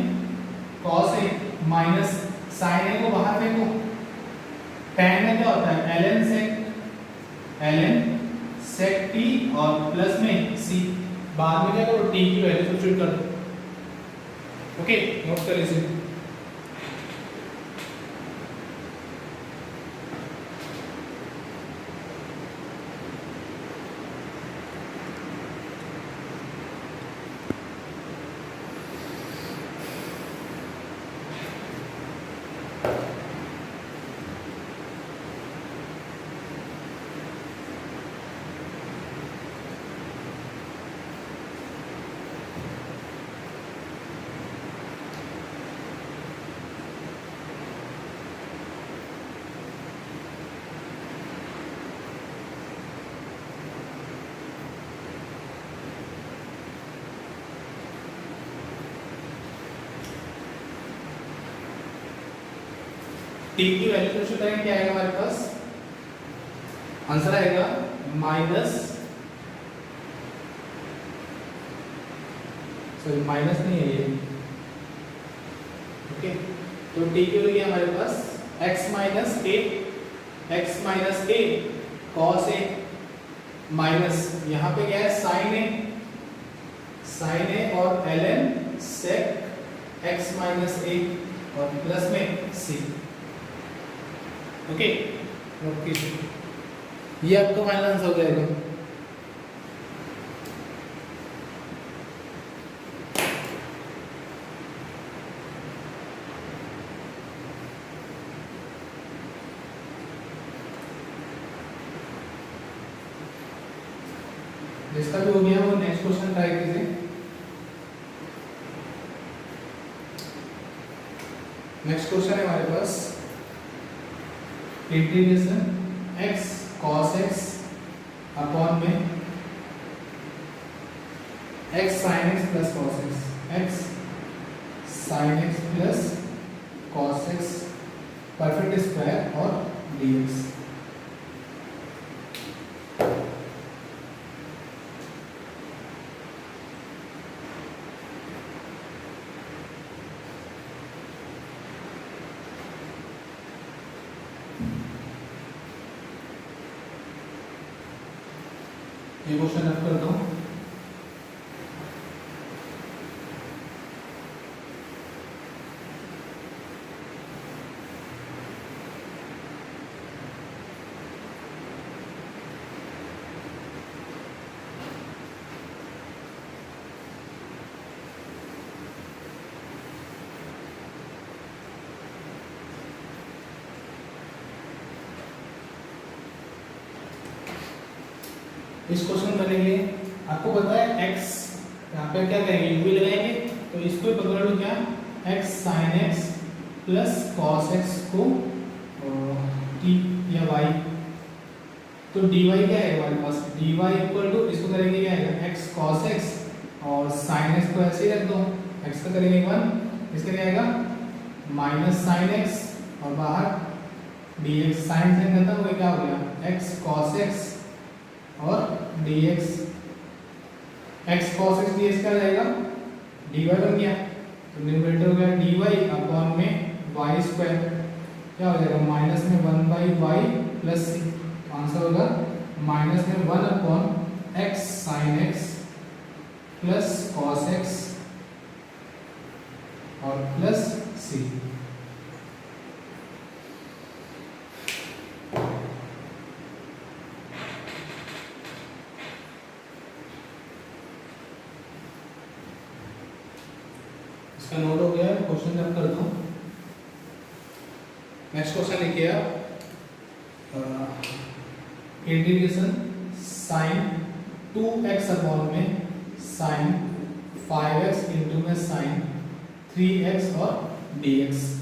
cos a minus sine a को बाहर फेंको, tan में क्या होता है ln sec t और प्लस में c, बाद में क्या करो t की वैल्यू सब्स्टिट्यूट कर दो। ओके, नोट कर लीजिए। टी की वैल्यू पुट करेंगे, क्या आएगा हमारे पास, आंसर आएगा माइनस नहीं है ये, ओके। तो टी की वैल्यू हमारे पास x minus A cos A minus यहाँ पे क्या है साइन ए और ln sec x माइनस ए और प्लस में c, ओके। ये आपका फाइनल आंसर हो जाएगा। जिसका भी हो गया वो नेक्स्ट क्वेश्चन ट्राई कीजिए। नेक्स्ट क्वेश्चन है हमारे पास integration x cos x upon में x sin x plus cos x, x sin x plus cos x perfect square और dx। ये क्वेश्चन रख कर दो। इस क्वेश्चन करने के लिए आपको पता है x यहाँ पे क्या करेंगे, u लगाएंगे, तो इसको ही पकड़ लो, क्या x sin x plus cos x को t या y, तो dy क्या है हमारे पास, dy इक्वल टू इसको करेंगे क्या आएगा x cos x और sin x को ऐसे ही रख दो, x का करेंगे 1, इसका क्या आएगा माइनस sin x और बाहर dx, sin से खत्म हो गया, क्या हो गया x cos x और dx, x cos x dx क्या जाएगा dy बन गया, तो न्यूमरेटर हो गया dy अपॉन में y स्क्वायर, क्या हो जाएगा माइनस में 1/y प्लस c, आंसर होगा माइनस में 1 upon x sin x plus cos x और प्लस c। इसका नोट हो गया, क्वेश्चन रब कर दो। नेक्स्ट क्वेश्चन लिखिए आप, इंटीग्रेशन साइन 2x अपॉन में साइन 5x इंटू में साइन 3x और dx।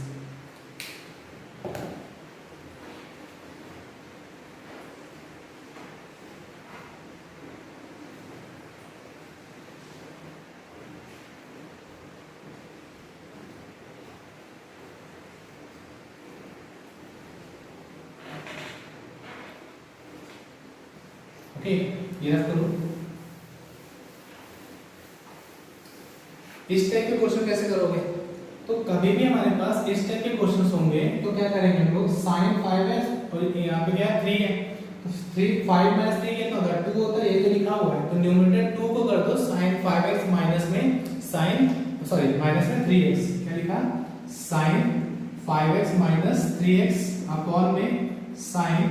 ओके, ये रख करो। इस टाइप के क्वेश्चन कैसे करोगे, तो कभी भी हमारे पास इस टाइप के क्वेश्चंस होंगे तो क्या करेंगे हम लोग, sin 5x और यहाँ पे क्या है 3 है, तो 3 5 माइनस 3 कितना होता है 2 होता है, ये जो लिखा हुआ है, तो न्यूमरेटर 2 को कर दो sin 5x माइनस में माइनस में 3x, क्या लिखा sin 5x minus 3x upon में sin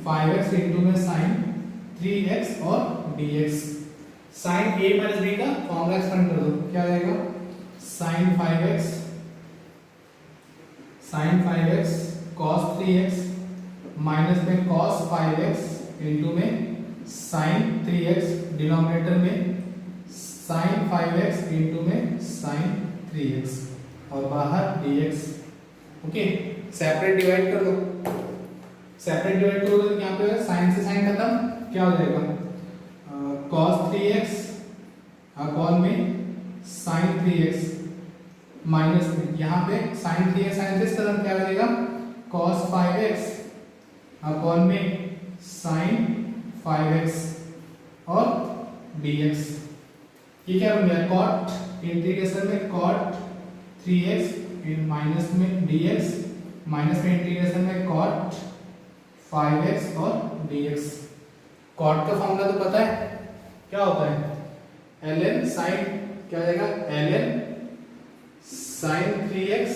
5x इंटू में sin 3x और dx। sin a minus b का फॉर्मूला एक्सपेंड कर दो, क्या आ जाएगा sin 5x cos 3x minus में cos 5x इंटू में sin 3x, डिनोमिनेटर में sin 5x इंटू में sin 3x और बाहर dx। ओके, सेपरेट डिवाइड कर दो, सेपरेट डिवाइड करोगे तो यहाँ पे sin से sin खत्म, क्या हो जाएगा cos 3x अपॉन में sin 3x माइनस में यहाँ पे sin 3x sin से खत्म, क्या हो जाएगा cos 5x अपॉन में sin 5x और dx। ये क्या बन गया cot इंटीग्रेशन में cot 3x माइनस में dx माइनस में इंटीग्रेशन में cot 5x और dx। cot का फॉर्मूला तो पता है क्या होता है ln sin क्या हो जाएगा ln sin 3x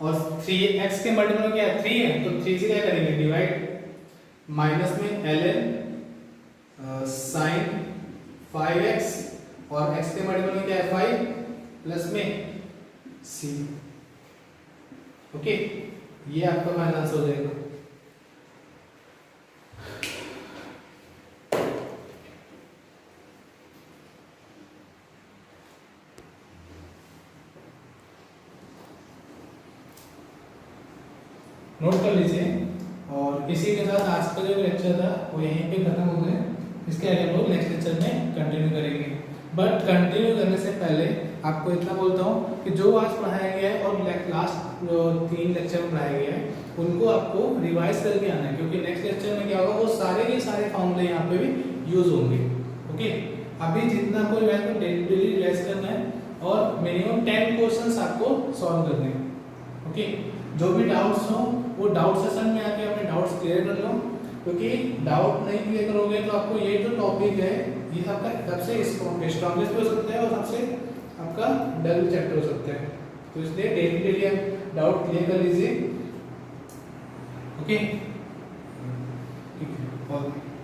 और 3x के मल्टीपल क्या है 3 है तो 3 से क्या करेंगे डिवाइड माइनस में ln sin 5x और x के मल्टीपल में क्या है 5 प्लस में c। ओके ये आपका फाइनल आंसर हो जाएगा। नोट कर लीजिए और इसी के साथ आज का जो लेक्चर था वो यहीं पे खत्म हो गया। इसके आगे हम लोग नेक्स्ट लेक्चर में कंटिन्यू करेंगे। बट कंटिन्यू करने से पहले आपको इतना बोलता हूँ कि जो आज पढ़ाया गया है और लास्ट जो 3 लेक्चर में पढ़ाया गया है उनको आपको रिवाइज करके आना है, क्योंकि नेक्स्ट लेक्चर में क्या होगा वो सारे के सारे फॉर्मूले यहाँ पे भी यूज होंगे। ओके अभी जितना आपको रिवाइज कर डेली रिवाइज करना है और मिनिमम 10 क्वेश्चंस आपको सॉल्व करने हैं। ओके जो भी डाउट्स हो वो डाउट सेशन में आके अपने डाउट्स क्लियर कर लो, क्योंकि डाउट नहीं क्लियर करोगे तो आपको ये जो टॉपिक है ये आपका सबसे स्ट्रॉन्गेस्ट हो सकता है और सबसे आपका डल चैप्टर हो सकता है। तो इसलिए डेली आप डाउट क्लियर कर लीजिए। ओके ठीक है।